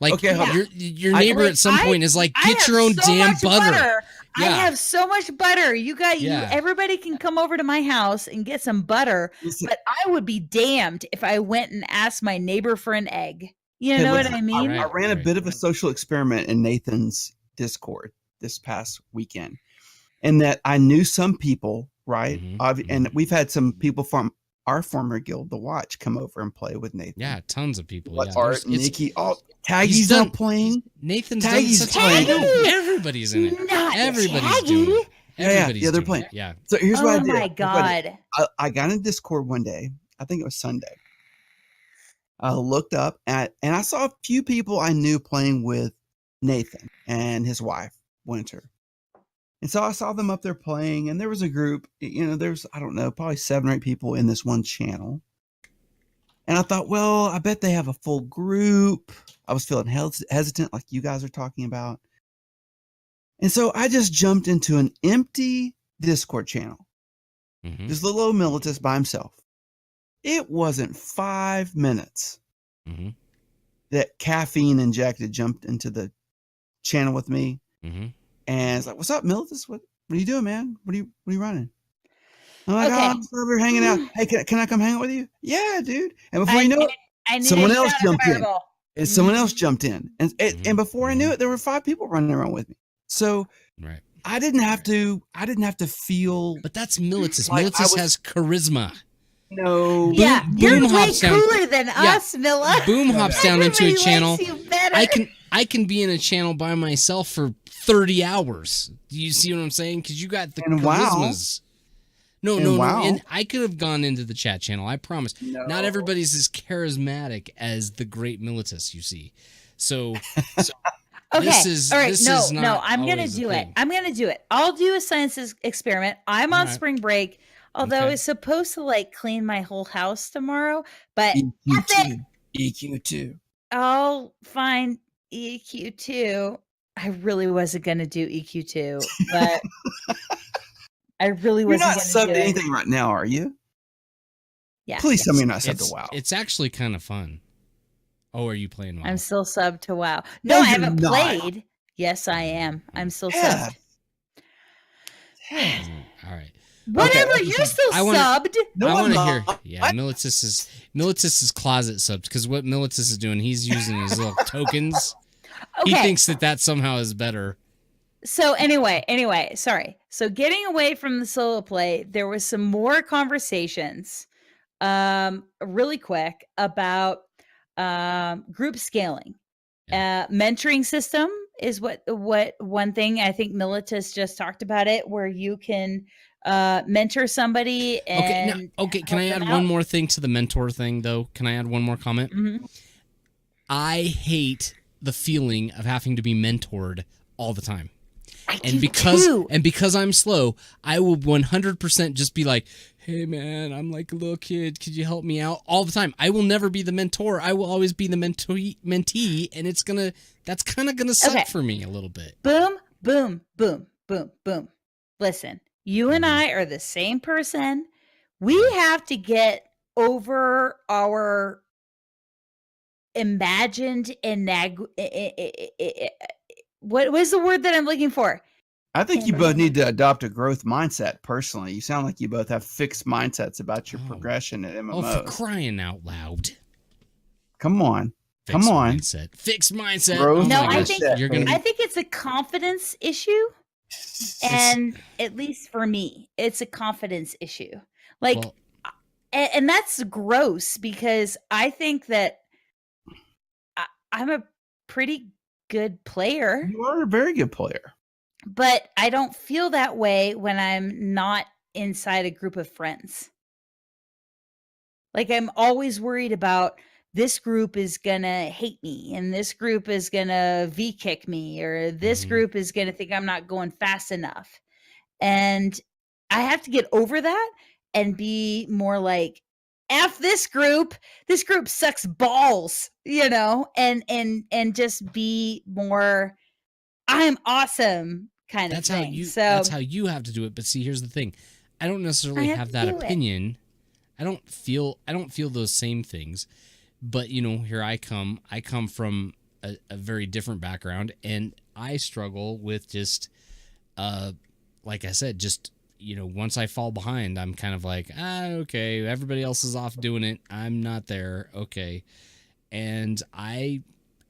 Like Okay, hold on. your neighbor Like, at some point is like, I get have your own so damn much butter. I Yeah. have so much butter. You got you. Yeah. Everybody can come over to my house and get some butter. Listen, But I would be damned if I went and asked my neighbor for an egg. You Hey, know listen, what I mean? Right. I ran a bit of a social experiment in Nathan's Discord this past weekend, in that I knew some people, right? Mhm, And we've had some people from our former guild, The Watch, come over and play with Nathan. Yeah, tons of people. What Yeah, Art, there's- it's- Nikki, all he's Taggy's done- not playing. Nathan's Taggy's done such. playing. I know everybody's in it. Not Everybody's Taggy. doing it. Yeah, Everybody's they're doing playing. it. Yeah. So here's what I Oh did. my Here's what I did. god. I got in Discord one day. I think it was Sunday. I looked up and I saw a few people I knew playing with Nathan and his wife, Winter. And so I saw them up there playing, and there was a group, there's, I don't know, probably 7 or 8 people in this one channel. And I thought, well, I bet they have a full group. I was feeling hesitant, like you guys are talking about. And so I just jumped into an empty Discord channel. Mhm, Just little old Militus by himself. It wasn't 5 minutes mhm, that caffeine injected jumped into the channel with me, mhm. and it's like, "What's up, Militus? What are you doing, man? What are you running?" I'm like, Okay. "Oh, I'm just over here hanging out. Hey, can I come hang out with you?" "Yeah, dude." And before you know it, I need someone a else shot of jumped in. Fireball. and someone else Mhm. jumped in, and Mhm, and before I knew mhm. it, there were 5 people running around with me. So Right. I didn't have to feel But that's Militus. Like, I Militus was- has charisma. no. Yeah, Boom you're way hops down- cooler than Yeah. us, Milla. Boom hops down into a Everybody channel. likes you better. I can be in a channel by myself for 30 hours. Do you see what I'm saying? Because you got the And wow. charismas. No, And no, wow. no. And I could have gone into the chat channel. I promise. No. Not everybody's as charismatic as the great Militus you see. So Okay. this is- all right. this No, is no. not I'm gonna always a do it. thing. I'm gonna do it. I'll do a science experiment. I'm on All right. spring break, although Okay. it's supposed to like clean my whole house tomorrow. But EQ2. EQ2. I'll find EQ2. I really wasn't gonna do EQ2, but I really You're wasn't not gonna subbed do to it. anything right now, are you? Yeah. Please tell me you're not subbed it's, to WoW. it's actually kind of fun. Oh, are you playing WoW? I'm still subbed to WoW. No, No, I you're haven't not. played. Yes, I am. I'm still Yeah. subbed. I All right. Whatever, Okay. you're still I wanna- subbed. No, I want to I'm hear. not. Yeah, Militus is closet subbed because what Militus is doing, he's using his little tokens. Okay. He thinks that somehow is better. So anyway, sorry. So getting away from the solo play, there was some more conversations, really quick about group scaling. Mentoring system is what one thing I think Militus just talked about it, where you can mentor somebody and Can I help add them one out. more thing to the mentor thing though? Can I add one more comment? Mhm. I hate the feeling of having to be mentored all the time. I And do too. because I'm slow, I will 100% just be like, "Hey man, I'm like a little kid. Could you help me out?" all the time. I will never be the mentor. I will always be the mentee, and that's kind of gonna suck Okay. for me a little bit. Boom, boom, boom, boom, boom. Listen, you and I are the same person. We have to get over our imagined what was the word that I'm looking for? I think you both need to adopt a growth mindset. Personally, you sound like you both have fixed mindsets about your Oh. progression in Oh, MMOs. for crying out loud! Come on, Fixed come on. mindset. Fixed mindset. Growth Oh No, my I gosh, think- you're gonna. I think it's a confidence issue. And at least for me, it's a confidence issue. Like, Well, and that's gross because I think that I'm a pretty good player, You are a very good player. but I don't feel that way when I'm not inside a group of friends. Like, I'm always worried about this group is gonna hate me and this group is gonna V kick me or this Mhm. group is gonna think I'm not going fast enough. And I have to get over that and be more like, F this group. This group sucks balls, and just be more I'm awesome kind of that's how thing. you. So That's how you have to do it. But see, here's the thing: I don't necessarily I have have to that do it. opinion. I don't feel those same things. But here I come. I come from a very different background, and I struggle with just, like I said, just once I fall behind, I'm kind of like, okay, everybody else is off doing it. I'm not there. Okay, and I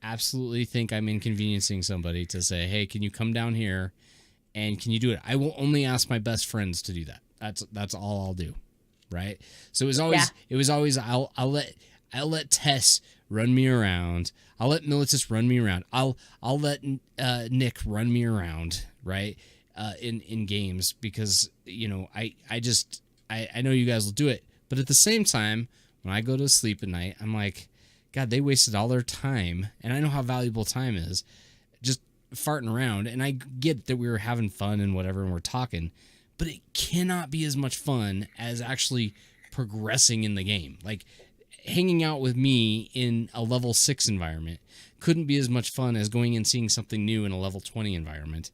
absolutely think I'm inconveniencing somebody to say, hey, can you come down here and can you do it? I will only ask my best friends to do that. That's all I'll do, right? So it was always I'll let Tess run me around. I'll let Militus run me around. I'll let Nick run me around, right? In games because I know you guys will do it, but at the same time, when I go to sleep at night, I'm like, God, they wasted all their time, and I know how valuable time is, just farting around. And I get that we were having fun and whatever, and we're talking, but it cannot be as much fun as actually progressing in the game. Like, hanging out with me in a level 6 environment couldn't be as much fun as going and seeing something new in a level 20 environment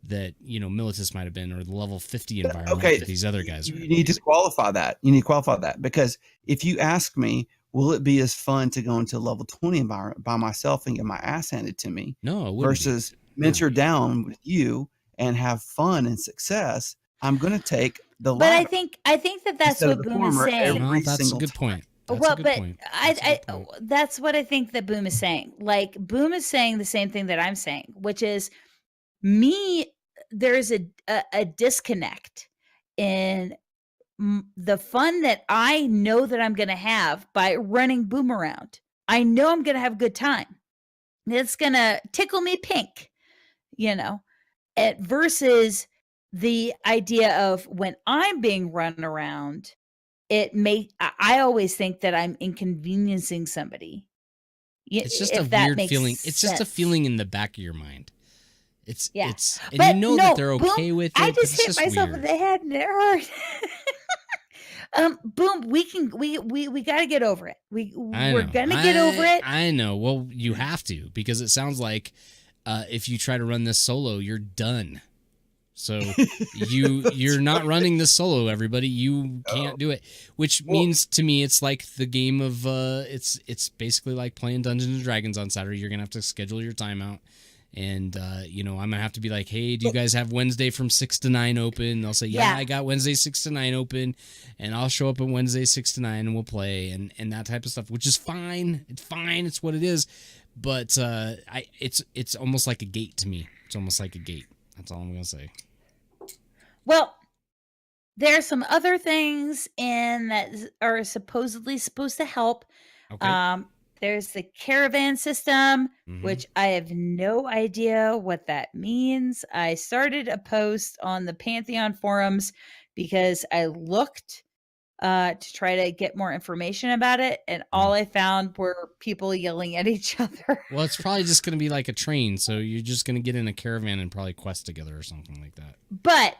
that Militus might have been, or the level 50 environment that these other guys are in. You need to qualify that. You need to qualify that because if you ask me, will it be as fun to go into a level 20 environment by myself and get my ass handed to me No, it wouldn't versus mentor down with you and have fun and success? I'm going to take the but latter. I think that that's instead of what the Boom is former saying. No, every that's a single good time. point. That's Well, a good but point. That's a good point. that's what I think that Boom is saying. Like, Boom is saying the same thing that I'm saying, which is there's a disconnect in the fun that I know that I'm going to have by running Boom around. I know I'm going to have a good time. It's going to tickle me pink, versus the idea of when I'm being run around, I always think that I'm inconveniencing somebody. It's just if a that weird makes feeling. It's just a sense. feeling in the back of your mind. It's Yeah. and But you know no, that they're Boom, okay with it. I but just it's hit myself weird. in the head and it hurt. Boom, we got to get over it. We're gonna get over it. I know. Well, you have to, because it sounds like if you try to run this solo, you're done. So you're not running this solo, everybody. You can't do it, which means to me it's like the game of it's basically like playing Dungeons and Dragons on Saturday. You're gonna have to schedule your time out And, I'm going to have to be like, hey, do you guys have Wednesday from 6 to 9 open? They'll say, yeah, I got Wednesday 6 to 9 open. And I'll show up on Wednesday 6 to 9 and we'll play and that type of stuff, which is fine. It's fine. It's what it is. But it's almost like a gate to me. It's almost like a gate. That's all I'm going to say. Well, there are some other things in that are supposedly supposed to help. Okay. There's the caravan system, Mhm. which I have no idea what that means. I started a post on the Pantheon forums because I looked to try to get more information about it, and all I found were people yelling at each other. Well, it's probably just going to be like a train. So you're just going to get in a caravan and probably quest together or something like that. But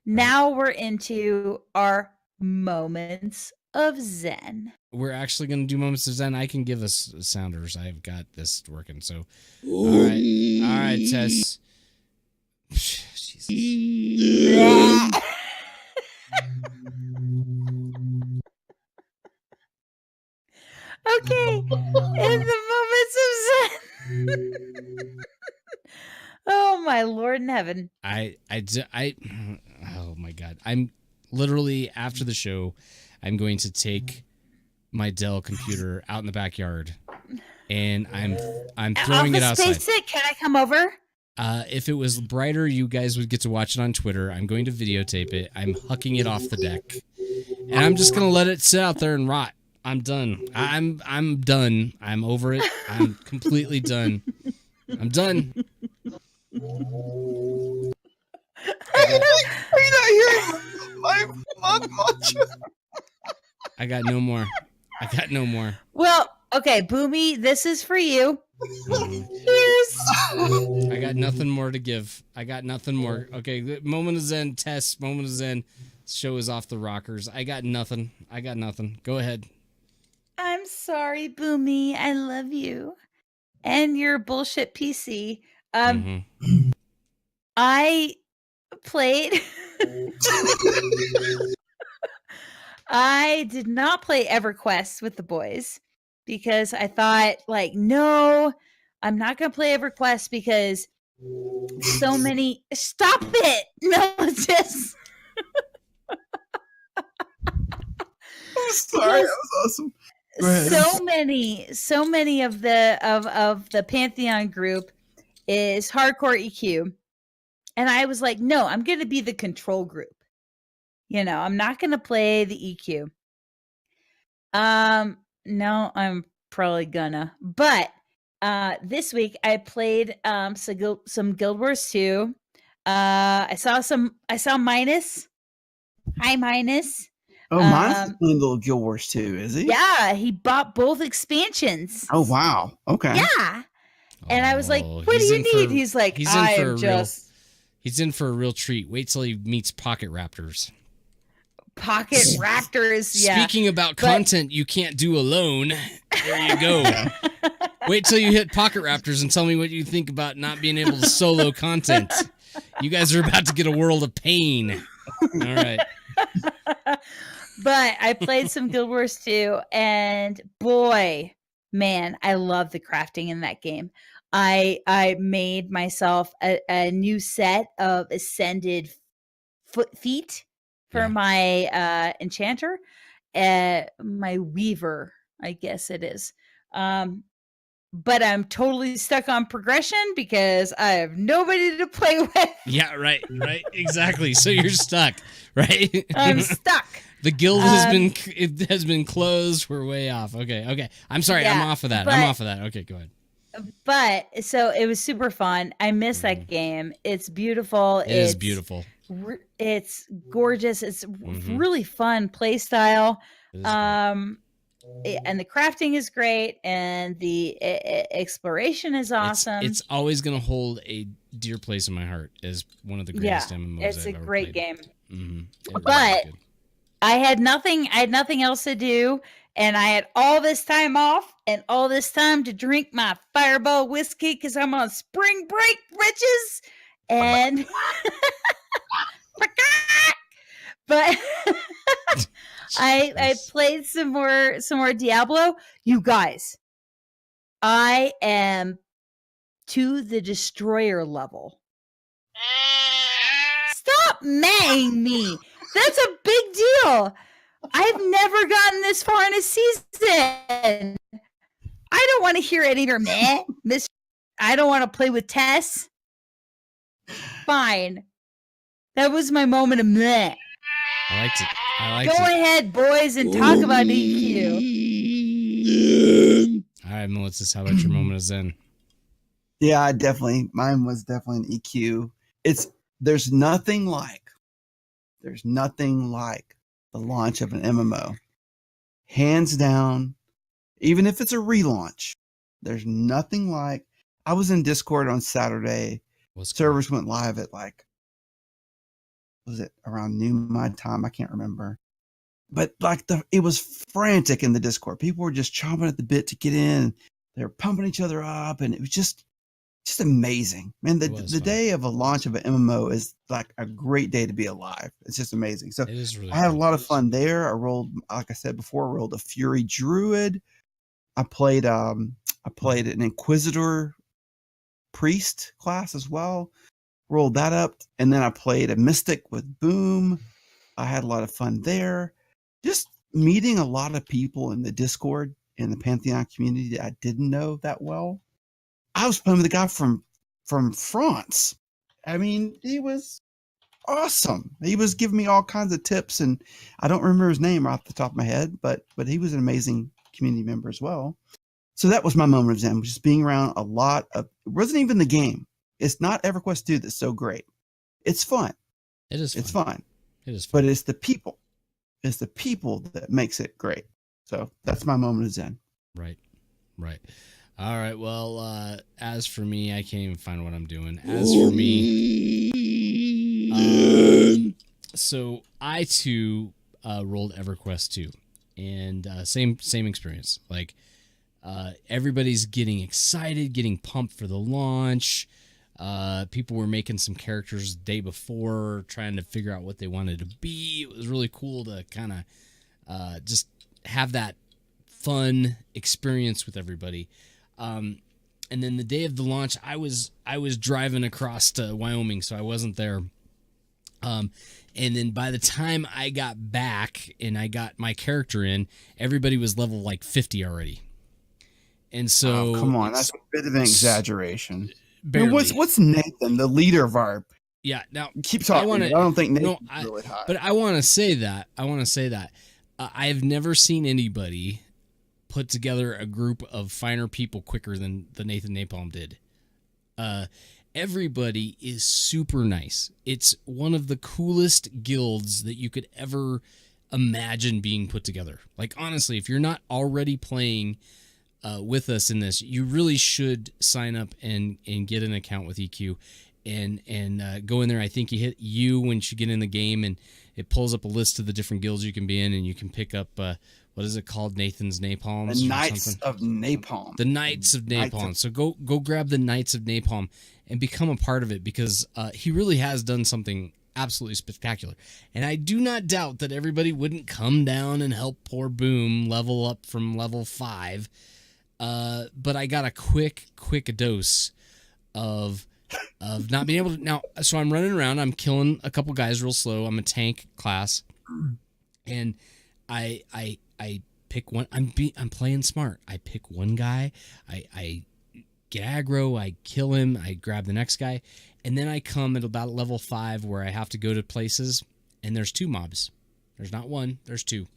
now we're into our moments of Zen. We're actually going to do moments of Zen. I can give us sounders. I've got this working. So, all right, Tess. Jesus. Okay, in the moments of Zen. Oh my Lord in heaven! Oh my God! I'm literally after the show. I'm going to take my Dell computer out in the backyard, and I'm throwing it outside. Space it. Can I come over? If it was brighter, you guys would get to watch it on Twitter. I'm going to videotape it. I'm hucking it off the deck, and I'm just gonna let it sit out there and rot. I'm done. I'm done. I'm over it. I'm completely done. I'm done. Are you not hearing my much? I got no more. Well, okay, Boomy, this is for you. Here's. I got nothing more to give. I got nothing more. Okay, moment of Zen, Tess. Moment of Zen. Show is off the rockers. I got nothing. Go ahead. I'm sorry, Boomy. I love you. And your bullshit PC. I played. I did not play EverQuest with the boys because I thought, like, no, I'm not going to play EverQuest because so many. Stop it, Militus. I'm sorry, that was awesome. Go ahead. So many of the Pantheon group is hardcore EQ, and I was like, no, I'm going to be the control group. I'm not going to play the EQ. No, I'm probably gonna. But this week I played some Guild Wars 2. I saw Minus. Hi, Minus. Oh, Minus is playing little Guild Wars 2, is he? Yeah, he bought both expansions. Oh, wow. Okay. Yeah. And I was like, what do you need? He's like, he's in for a real treat. Wait till he meets Pocket Raptors. Pocket Raptors, yeah. Speaking about content you can't do alone, there you go. Wait till you hit Pocket Raptors and tell me what you think about not being able to solo content. You guys are about to get a world of pain. All right. But I played some Guild Wars 2, and boy, man, I love the crafting in that game. I made myself a new set of ascended feet for my enchanter, my weaver, I guess it is. But I'm totally stuck on progression because I have nobody to play with. Yeah, right, exactly. So you're stuck, right? I'm stuck. The guild has been closed. We're way off. Okay. I'm sorry. Yeah, I'm off of that. Okay, go ahead. But so it was super fun. I miss that game. It's beautiful. It is beautiful. It's gorgeous. It's really fun play style. And the crafting is great, and the exploration is awesome. It's always going to hold a dear place in my heart as one of the greatest MMOs it's I've a ever great played. game. But I had nothing else to do, and I had all this time off and all this time to drink my Fireball whiskey because I'm on spring break, bitches. And but I played some more Diablo. You guys, I am to the destroyer level. Stop maying me. That's a big deal. I've never gotten this far in a season. I don't want to hear any of your meh, Miss. I don't want to play with Tess. Fine. That was my moment of meh. I liked it. Go ahead, boys, and talk about EQ. All right, Militus, how about your moment of Zen? Yeah, mine was definitely an EQ. There's nothing like the launch of an MMO. Hands down, even if it's a relaunch, there's nothing like. I was in Discord on Saturday. Servers went live at was it around noon my time? I can't remember. But it was frantic in the Discord. People were just chomping at the bit to get in. They were pumping each other up, and it was just amazing. Man, the day of a launch of an MMO is like a great day to be alive. It's just amazing. So really I had a lot of fun there. I rolled, like I said before, I rolled a Fury Druid. I played an Inquisitor Priest class as well. Rolled that up, and then I played a Mystic with Boom. I had a lot of fun there. Just meeting a lot of people in the Discord in the Pantheon community that I didn't know that well. I was playing with a guy from France. I mean, he was awesome. He was giving me all kinds of tips, and I don't remember his name off the top of my head, but he was an amazing community member as well. So that was my moment of Zen, just being around a lot of. It wasn't even the game. It's not EverQuest 2 that's so great. It's fun. It is. It's fun. It is fun. But it's the people. It's the people that makes it great. So that's my moment of Zen. Right. All right. Well, as for me, I can't even find what I'm doing. As for me, so I too rolled EverQuest 2, and same experience. Like everybody's getting excited, getting pumped for the launch. People were making some characters the day before, trying to figure out what they wanted to be. It was really cool to kind of just have that fun experience with everybody. And then the day of the launch, I was driving across to Wyoming, so I wasn't there. And then by the time I got back and I got my character in, everybody was level like 50 already. And so, come on, that's a bit of an exaggeration. Barely. I mean, what's Nathan, the leader of our? Yeah. Now keep talking. I don't think Nathan's really high. But I want to say that. I've never seen anybody put together a group of finer people quicker than the Nathan Napalm did. Everybody is super nice. It's one of the coolest guilds that you could ever imagine being put together. Like, honestly, if you're not already playing with us in this, you really should sign up and get an account with EQ and go in there. I think you hit U once you get in the game, and it pulls up a list of the different guilds you can be in, and you can pick up what is it called? Nathan's Napalms? The Knights of Napalm. The Knights of Napalm. So go grab the Knights of Napalm and become a part of it, because he really has done something absolutely spectacular. And I do not doubt that everybody wouldn't come down and help poor Boom level up from level 5. But I got a quick dose of not being able to. Now, so I'm running around, I'm killing a couple guys real slow. I'm a tank class, and I pick one. I'm playing smart. I pick one guy. I get aggro. I kill him. I grab the next guy, and then I come at about level 5 where I have to go to places, and there's 2 mobs. There's not one. There's 2.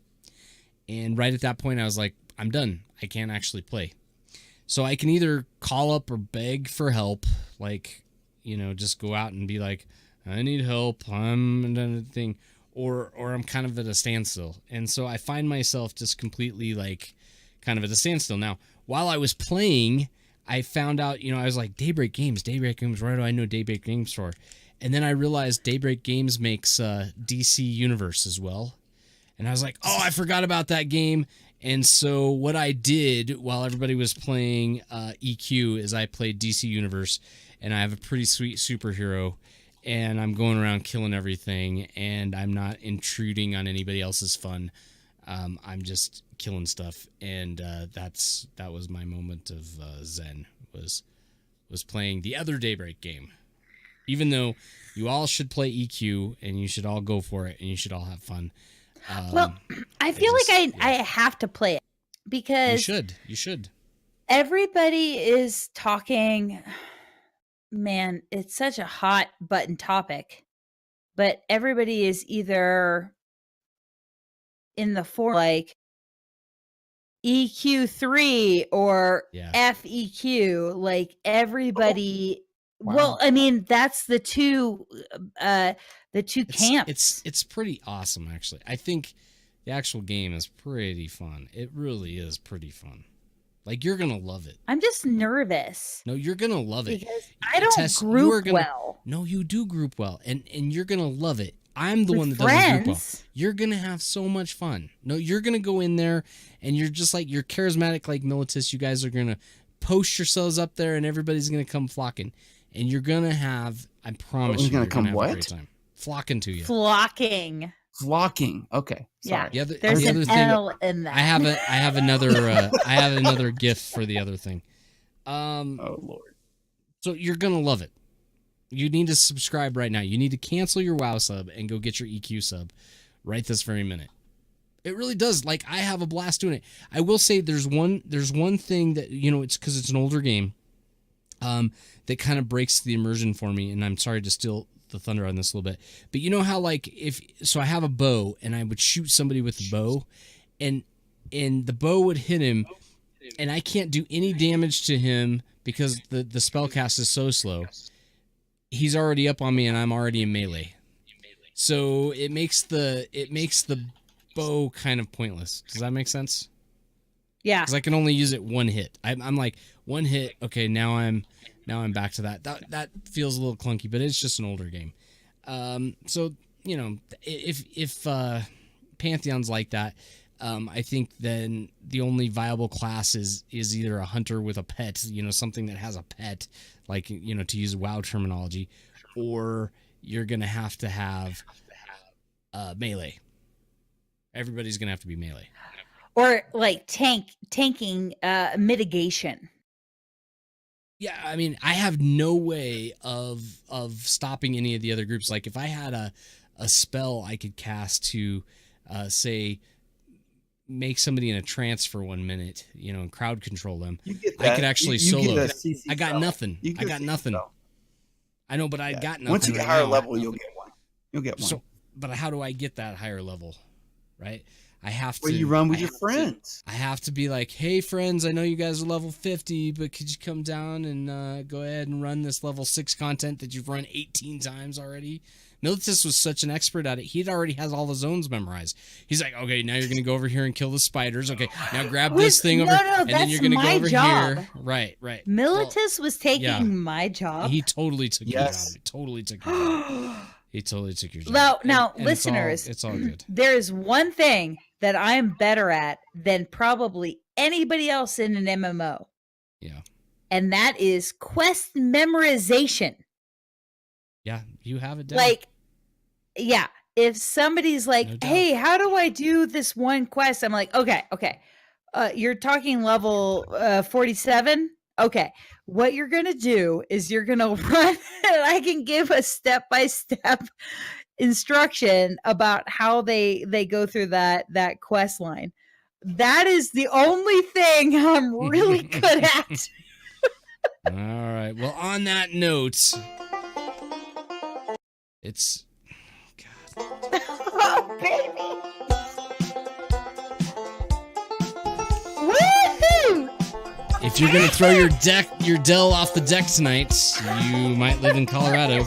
And right at that point, I was like, I'm done. I can't actually play. So I can either call up or beg for help, like, just go out and be like, I need help, I'm a thing, or I'm kind of at a standstill. And so I find myself just completely like kind of at a standstill. Now, while I was playing, I found out, I was like, Daybreak Games, where do I know Daybreak Games for? And then I realized Daybreak Games makes DC Universe as well. And I was like, oh, I forgot about that game. And so what I did while everybody was playing EQ is I played DC Universe, and I have a pretty sweet superhero, and I'm going around killing everything, and I'm not intruding on anybody else's fun. I'm just killing stuff, and that was my moment of Zen, was was playing the other Daybreak game. Even though you all should play EQ and you should all go for it and you should all have fun. Well, I feel I have to play it because you should. Everybody is talking. Man, it's such a hot button topic, but everybody is either in the like EQ3 or FEQ. Like everybody. Wow. Well, I mean, that's the two camps. It's pretty awesome, actually. I think the actual game is pretty fun. It really is pretty fun. Like, you're gonna love it. I'm just nervous. No, you're gonna love it. Because I don't Tess, group well. No, you do group well, and you're gonna love it. I'm the With one that doesn't group well. friends? You're gonna have so much fun. No, you're gonna go in there, and you're just like, you're charismatic like Militus. You guys are gonna post yourselves up there, and everybody's gonna come flocking. And you're gonna have, I promise you're gonna have a great time. Flocking to you. Flocking. Okay. Sorry. Yeah. There's the an other thing, L in that. I have another gift for the other thing. Oh Lord. So you're gonna love it. You need to subscribe right now. You need to cancel your WoW sub and go get your EQ sub right this very minute. It really does. Like, I have a blast doing it. I will say there's one thing that, it's because it's an older game. That kind of breaks the immersion for me, and I'm sorry to steal the thunder on this a little bit, but you know how, like, I have a bow and I would shoot somebody with the bow, and the bow would hit him, and I can't do any damage to him because the spell cast is so slow. He's already up on me and I'm already in melee, so it makes the bow kind of pointless. Does that make sense? Yeah. Because I can only use it one hit. I'm like, one hit. Okay, now I'm back to that. That feels a little clunky, but it's just an older game. So if Pantheon's like that, I think then the only viable class is either a hunter with a pet, something that has a pet, like, to use WoW terminology, or you're gonna have to have melee. Everybody's gonna have to be melee. Or like tanking mitigation. Yeah, I mean, I have no way of stopping any of the other groups. Like, if I had a spell I could cast to, say, make somebody in a trance for 1 minute, and crowd control them, I could actually solo. I got nothing. I got nothing. I know, but I got nothing. Once you get higher level, you'll get one. You'll get one. So, but how do I get that higher level, right? I have Where to. you run with your friends. I have to be like, hey, friends, I know you guys are level 50, but could you come down and go ahead and run this level 6 content that you've run 18 times already? Militus was such an expert at it. He already has all the zones memorized. He's like, okay, now you're going to go over here and kill the spiders. Okay, now grab this thing over, and then you're going to go over here. Right. Militus was taking my job. He totally took your job. He totally took your job. He totally took your job. Now, listeners, it's all good. There is one thing that I'm better at than probably anybody else in an MMO. Yeah. And that is quest memorization. Yeah, you have it down. Like, yeah. If somebody's like, hey, how do I do this one quest? I'm like, okay. You're talking level 47? Okay. What you're going to do is you're going to run, and I can give a step-by-step instruction about how they go through that quest line. That is the only thing I'm really good at. All right. Well, on that note, it's God. Oh, baby. Woohoo! If you're gonna throw your Dell off the deck tonight, you might live in Colorado.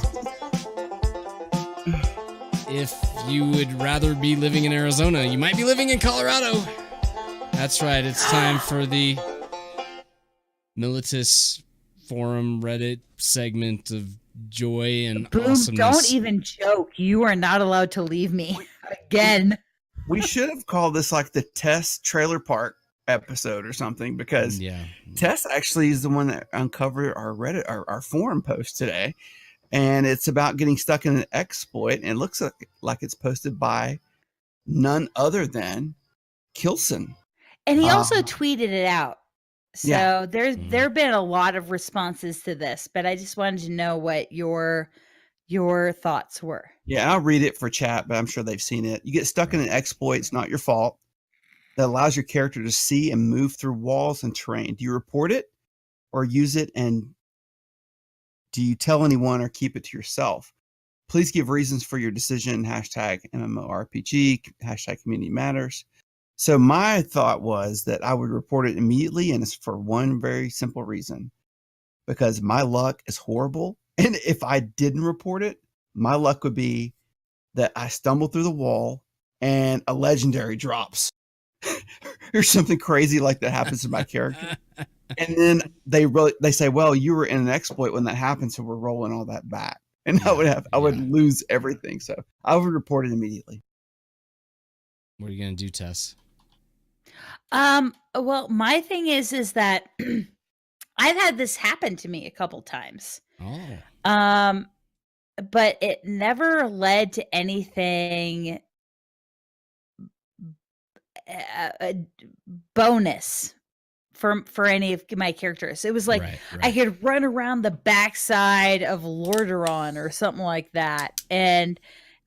If you would rather be living in Arizona, you might be living in Colorado. That's right. It's time for the Militus forum Reddit segment of joy and Boom, awesomeness. don't even joke. You are not allowed to leave me again. We should have called this like the Tess Trailer Park episode or something, because Tess actually is the one that uncovered our Reddit, our forum post today. And it's about getting stuck in an exploit. And it looks like it's posted by none other than Kilson. And he also tweeted it out. So Yeah. there have been a lot of responses to this, but I just wanted to know what your thoughts were. Yeah, I'll read it for chat, but I'm sure they've seen it. You get stuck in an exploit, it's not your fault, that allows your character to see and move through walls and terrain. Do you report it or use it, and do you tell anyone or keep it to yourself? Please give reasons for your decision. Hashtag MMORPG, hashtag community matters. So my thought was that I would report it immediately, and it's for one very simple reason. Because my luck is horrible. And if I didn't report it, my luck would be that I stumble through the wall and a legendary drops. Or something crazy like that happens to my character. And then they say, well, you were in an exploit when that happened, so we're rolling all that back. And I would lose everything. So I would report it immediately. What are you gonna do, Tess? Well, my thing is that I've had this happen to me a couple times. Oh. But it never led to anything bonus for any of my characters. It was like Right. I could run around the backside of Lordaeron or something like that, and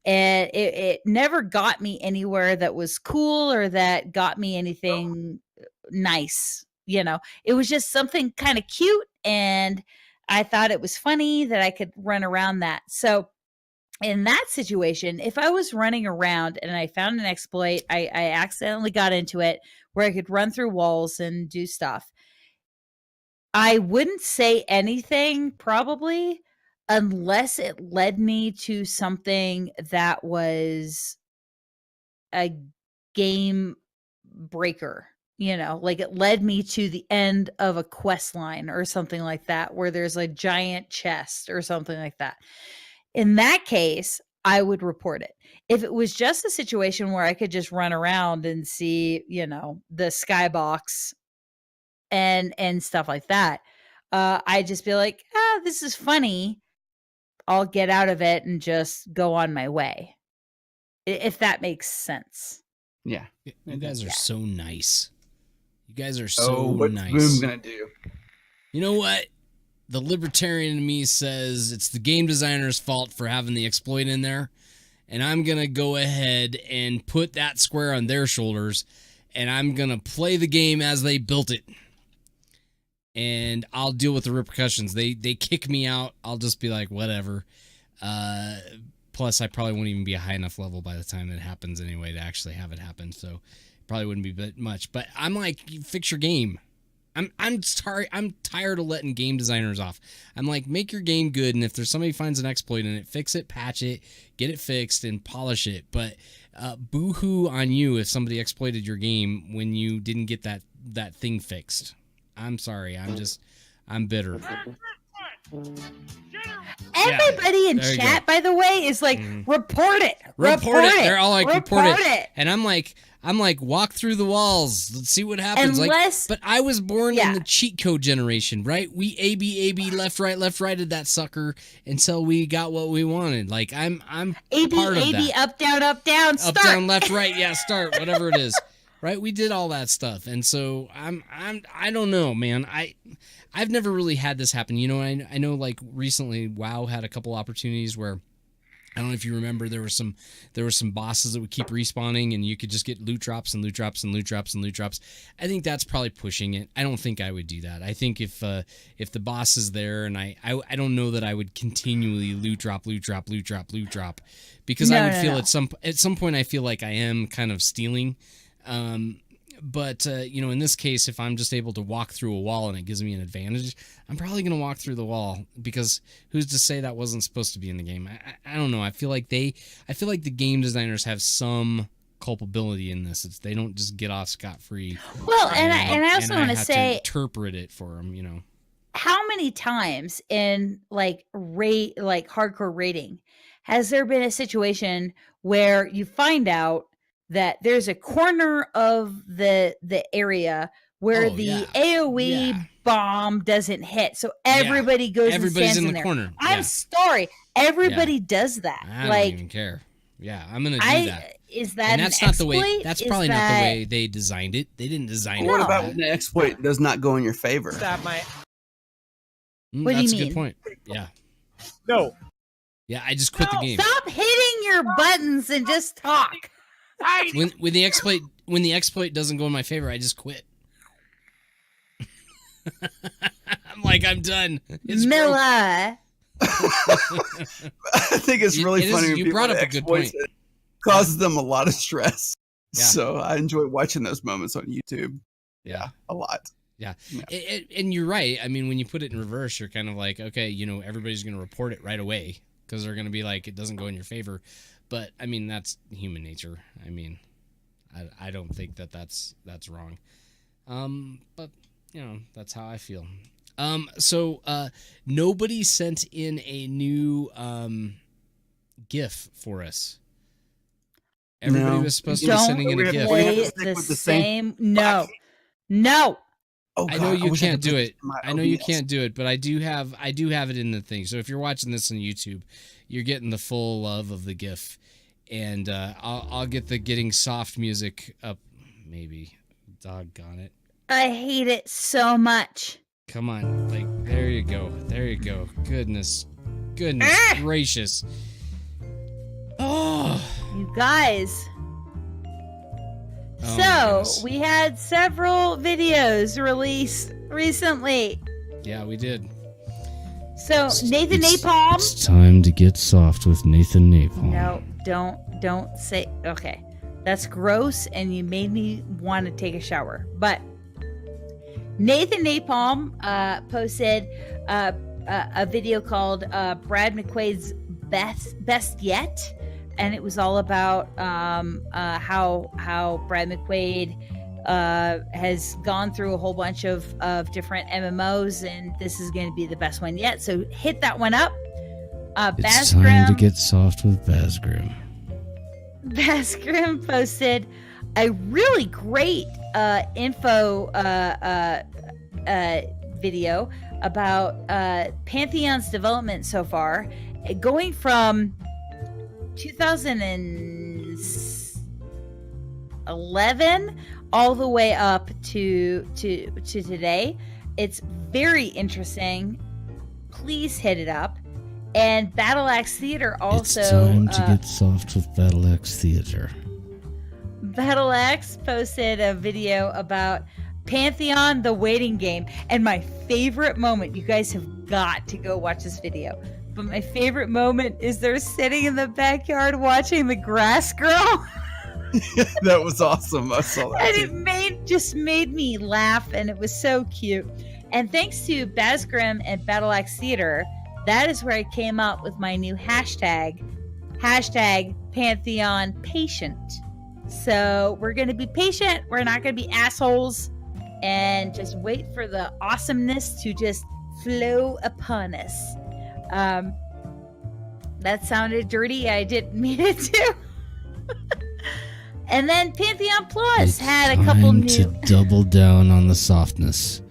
it never got me anywhere that was cool or that got me anything nice. It was just something kind of cute, and I thought it was funny that I could run around that. So in that situation, if I was running around and I found an exploit, I accidentally got into it where I could run through walls and do stuff, I wouldn't say anything probably unless it led me to something that was a game breaker. Like it led me to the end of a quest line or something like that, where there's a giant chest or something like that. In that case, I would report it. If it was just a situation where I could just run around and see, the skybox and stuff like that, I'd just be like, this is funny. I'll get out of it and just go on my way. If that makes sense. Yeah. You guys are so nice. You guys are Oh, so what's nice. Boom gonna do? You know what? The libertarian in me says it's the game designer's fault for having the exploit in there. And I'm going to go ahead and put that square on their shoulders. And I'm going to play the game as they built it. And I'll deal with the repercussions. They kick me out. I'll just be like, whatever. Plus, I probably won't even be a high enough level by the time it happens anyway to actually have it happen. So it probably wouldn't be that much. But I'm like, you fix your game. I'm sorry. I'm tired of letting game designers off. I'm like, make your game good, and if there's somebody finds an exploit in it, fix it, patch it, get it fixed, and polish it. But boo-hoo on you if somebody exploited your game when you didn't get that thing fixed. I'm sorry. I'm bitter. Everybody in chat, by the way, is like, report it. Report it. They're all like, report it. And I'm like, walk through the walls. Let's see what happens. But I was born in the cheat code generation, right? We A-B, left, righted that sucker until we got what we wanted. Like, I'm A-B, part of A-B, that. up, down, start. Up, down, left, right, yeah, start, whatever it is. Right? We did all that stuff. And so I don't know, man. I've never really had this happen. I know like recently WoW had a couple opportunities where, I don't know if you remember, there were some bosses that would keep respawning and you could just get loot drops and loot drops and loot drops and loot drops. I think that's probably pushing it. I don't think I would do that. I think if the boss is there, and I don't know that I would continually loot drop because I would feel at some point I feel like I am kind of stealing. But in this case, if I'm just able to walk through a wall and it gives me an advantage, I'm probably going to walk through the wall, because who's to say that wasn't supposed to be in the game? I don't know. I feel like the game designers have some culpability in this. It's, they don't just get off scot-free. Well, and I also want to say, interpret it for them, How many times in like hardcore raiding has there been a situation where you find out that there's a corner of the area where AoE bomb doesn't hit, so everybody goes and stands in the corner. I'm sorry, everybody does that. I don't even care. Yeah, I'm gonna do that. is that And that's an not the way. exploit? That's Is probably not that- the way they designed it. They didn't design What it. about when the exploit does not go in your favor? Stop my. What do That's you a good mean? point. Yeah. No. Yeah. I just quit the game. Stop hitting your buttons and just talk. When the exploit doesn't go in my favor, I just quit. I'm like, I'm done. It's broke. Milla. I think it's really It is- funny when you people brought have up a good exploits. point. It causes them a lot of stress. Yeah. So I enjoy watching those moments on YouTube. Yeah. A lot. Yeah. Yeah. And you're right. I mean, when you put it in reverse, you're kind of like, okay, everybody's going to report it right away because they're going to be like, it doesn't go in your favor. But I mean, that's human nature. I mean, I don't think that's wrong. But that's how I feel. So nobody sent in a new GIF for us. Everybody No. was supposed to be Don't sending in a We're GIF. gonna play stick the with the same- same. No. Oh, I God, know you wish I can't could do put it. my I know you OBS. can't do it, but I do have it in the thing. So if you're watching this on YouTube, you're getting the full love of the GIF, and I'll get the getting soft music up. Maybe, doggone it! I hate it so much. Come on, there you go, Goodness gracious! Oh, You guys. Oh my So, goodness. we had several videos released recently. Yeah, we did. So, Nathan Napalm. It's time to get soft with Nathan Napalm. No, don't say. Okay, that's gross, and you made me want to take a shower. But Nathan Napalm posted a video called "Brad McQuaid's Best Yet," and it was all about how Brad McQuaid has gone through a whole bunch of different MMOs, and this is going to be the best one yet. So hit that one up. It's time to get soft with Basgrim. Basgrim posted a really great info video about Pantheon's development so far, going from 2011 all the way up to today. It's very interesting. Please hit it up. And Battle Axe Theater also. It's time to get soft with Battle Axe Theater. Battle Axe posted a video about Pantheon, the waiting game. And my favorite moment, you guys have got to go watch this video. But my favorite moment is they're sitting in the backyard watching the grass grow. That was awesome. I saw that. And too. it just made me laugh, and it was so cute. And thanks to Basgrim and Battle Axe Theater, that is where I came up with my new hashtag Pantheon Patient. So we're going to be patient. We're not going to be assholes, and just wait for the awesomeness to just flow upon us. That sounded dirty. I didn't mean it to. And then Pantheon Plus had a couple new. to double down on the softness.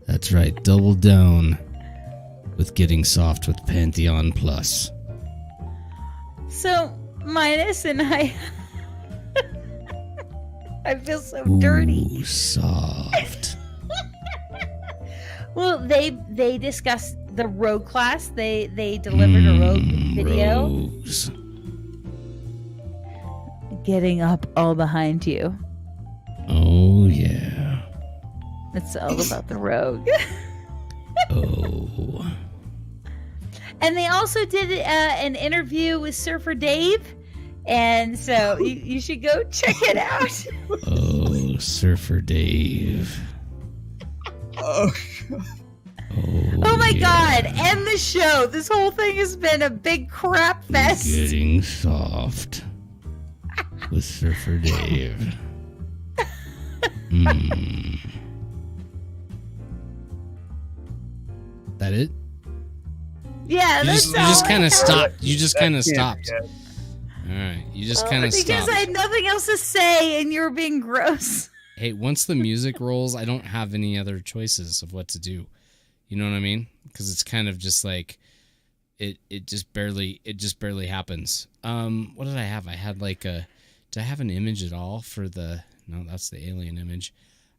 That's right, double down with getting soft with Pantheon Plus. So Minus and I feel so dirty. Ooh, soft. Well, they discussed the rogue class. They delivered a rogue video. Rose. Getting up all behind you. Oh yeah. It's all about the rogue. Oh. And they also did an interview with Surfer Dave. And so you should go check it out. Oh, Surfer Dave. Oh, Oh my yeah. god, end the show. This whole thing has been a big crap fest. Getting soft with Surfer Dave. That it? Yeah, You that's just all kind I of have. stopped. You just kind of can't stopped. be good. All right. You just kind of Because stopped. I had nothing else to say and you were being gross. Hey, once the music rolls, I don't have any other choices of what to do. You know what I mean? Because it's kind of just like it just barely happens. What did I have? I had like a Do I have an image at all for the? No, that's the alien image.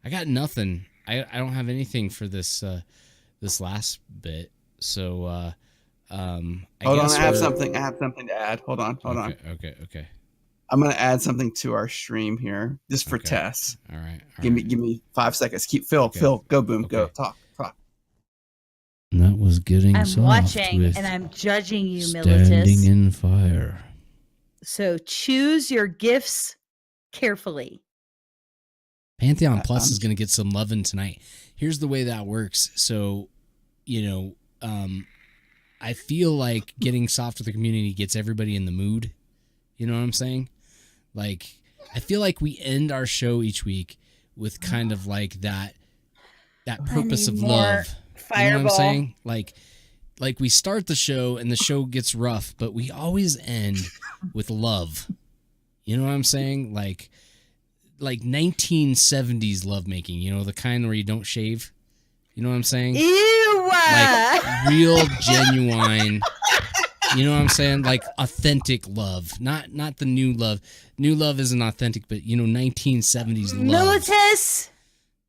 I got nothing. I don't have anything for this this last bit. So Hold on, I have something to add. Hold on. Okay. I'm gonna add something to our stream here, just for Tess. All right. Give me 5 seconds. Keep Phil, go boom, go talk. That was getting I'm soft watching with and I'm judging you, standing Militus. in fire. So choose your gifts carefully. Pantheon Plus is going to get some loving tonight. Here's the way that works. So, I feel like getting soft with the community gets everybody in the mood. You know what I'm saying? Like, I feel like we end our show each week with kind of like that purpose of love. Fireball. You know what I'm saying? Like we start the show and the show gets rough, but we always end with love. You know what I'm saying? Like 1970s lovemaking, the kind where you don't shave. You know what I'm saying? Ew! Like real, genuine. You know what I'm saying? Like authentic love, not the new love. New love isn't authentic, but 1970s love. Militus.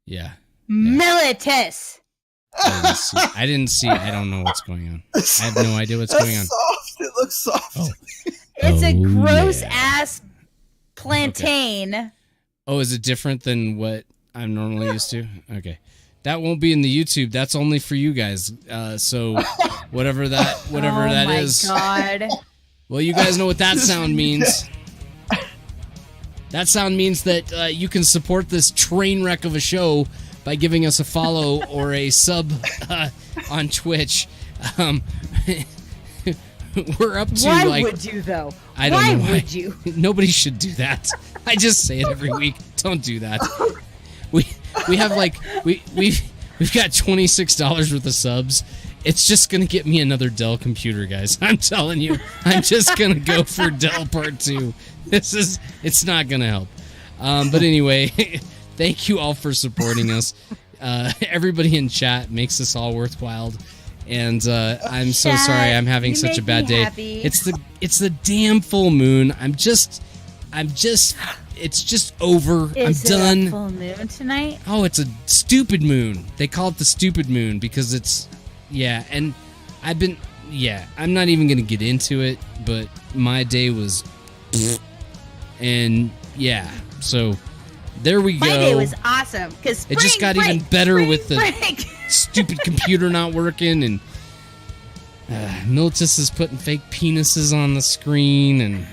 Yeah. Militus. I didn't see. I don't know what's going on. I have no idea what's going on. Soft. It looks soft. Oh. It's a gross ass plantain. Okay. Oh, is it different than what I'm normally used to? Okay. That won't be in the YouTube. That's only for you guys. So whatever that is. Oh my god. Well, you guys know what that sound means. That sound means that you can support this train wreck of a show by giving us a follow or a sub on Twitch. We're up to Why would you though? I don't know why. Would you? Nobody should do that. I just say it every week. Don't do that. We have we've got $26 worth of subs. It's just gonna get me another Dell computer, guys. I'm telling you. I'm just gonna go for Dell Part 2. It's not gonna help. But anyway. Thank you all for supporting us. Everybody in chat makes this all worthwhile. And I'm so sorry I'm having such a bad day. Happy. It's the damn full moon. It's just over. Is I'm done. It a full moon tonight? Oh, it's a stupid moon. They call it the stupid moon because it's and I'm not even gonna get into it, but my day was and so there we go. My day was awesome because it just got even better with the stupid computer not working, and Militus is putting fake penises on the screen, and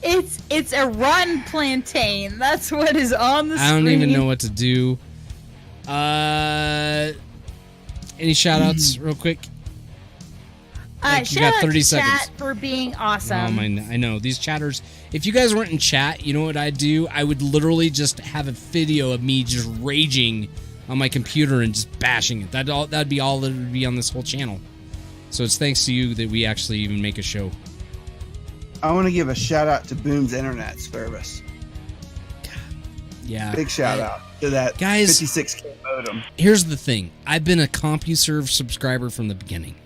it's a run plantain. That's what is on the screen. I don't even know what to do. Any shout outs real quick? Shout you got 30 out to seconds. chat for being awesome. I know these chatters. If you guys weren't in chat, you know what I'd do? I would literally just have a video of me just raging on my computer and just bashing it. That'd be all that would be on this whole channel. So it's thanks to you that we actually even make a show. I want to give a shout out to Boom's internet service. Yeah. Big shout out to that guys, 56K modem. Here's the thing. I've been a CompuServe subscriber from the beginning.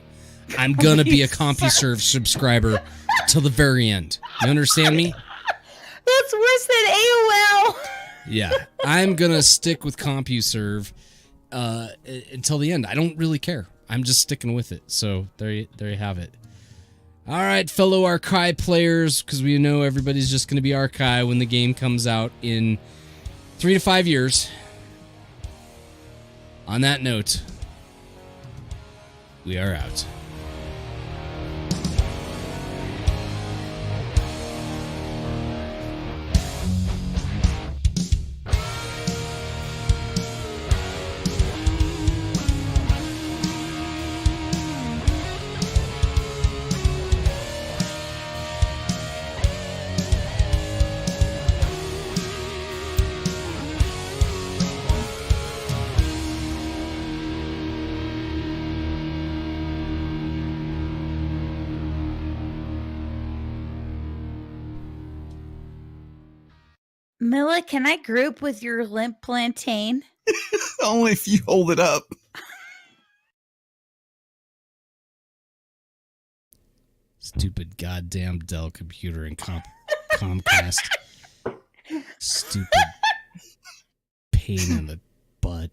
I'm going to be a CompuServe subscriber till the very end. You understand me? That's worse than AOL. Yeah. I'm going to stick with CompuServe until the end. I don't really care. I'm just sticking with it. So there you have it. All right, fellow Archive players, because we know everybody's just going to be Archive when the game comes out in 3 to 5 years. On that note, we are out. Mila, can I group with your limp plantain? Only if you hold it up. Stupid goddamn Dell computer and Comcast. Stupid pain in the butt.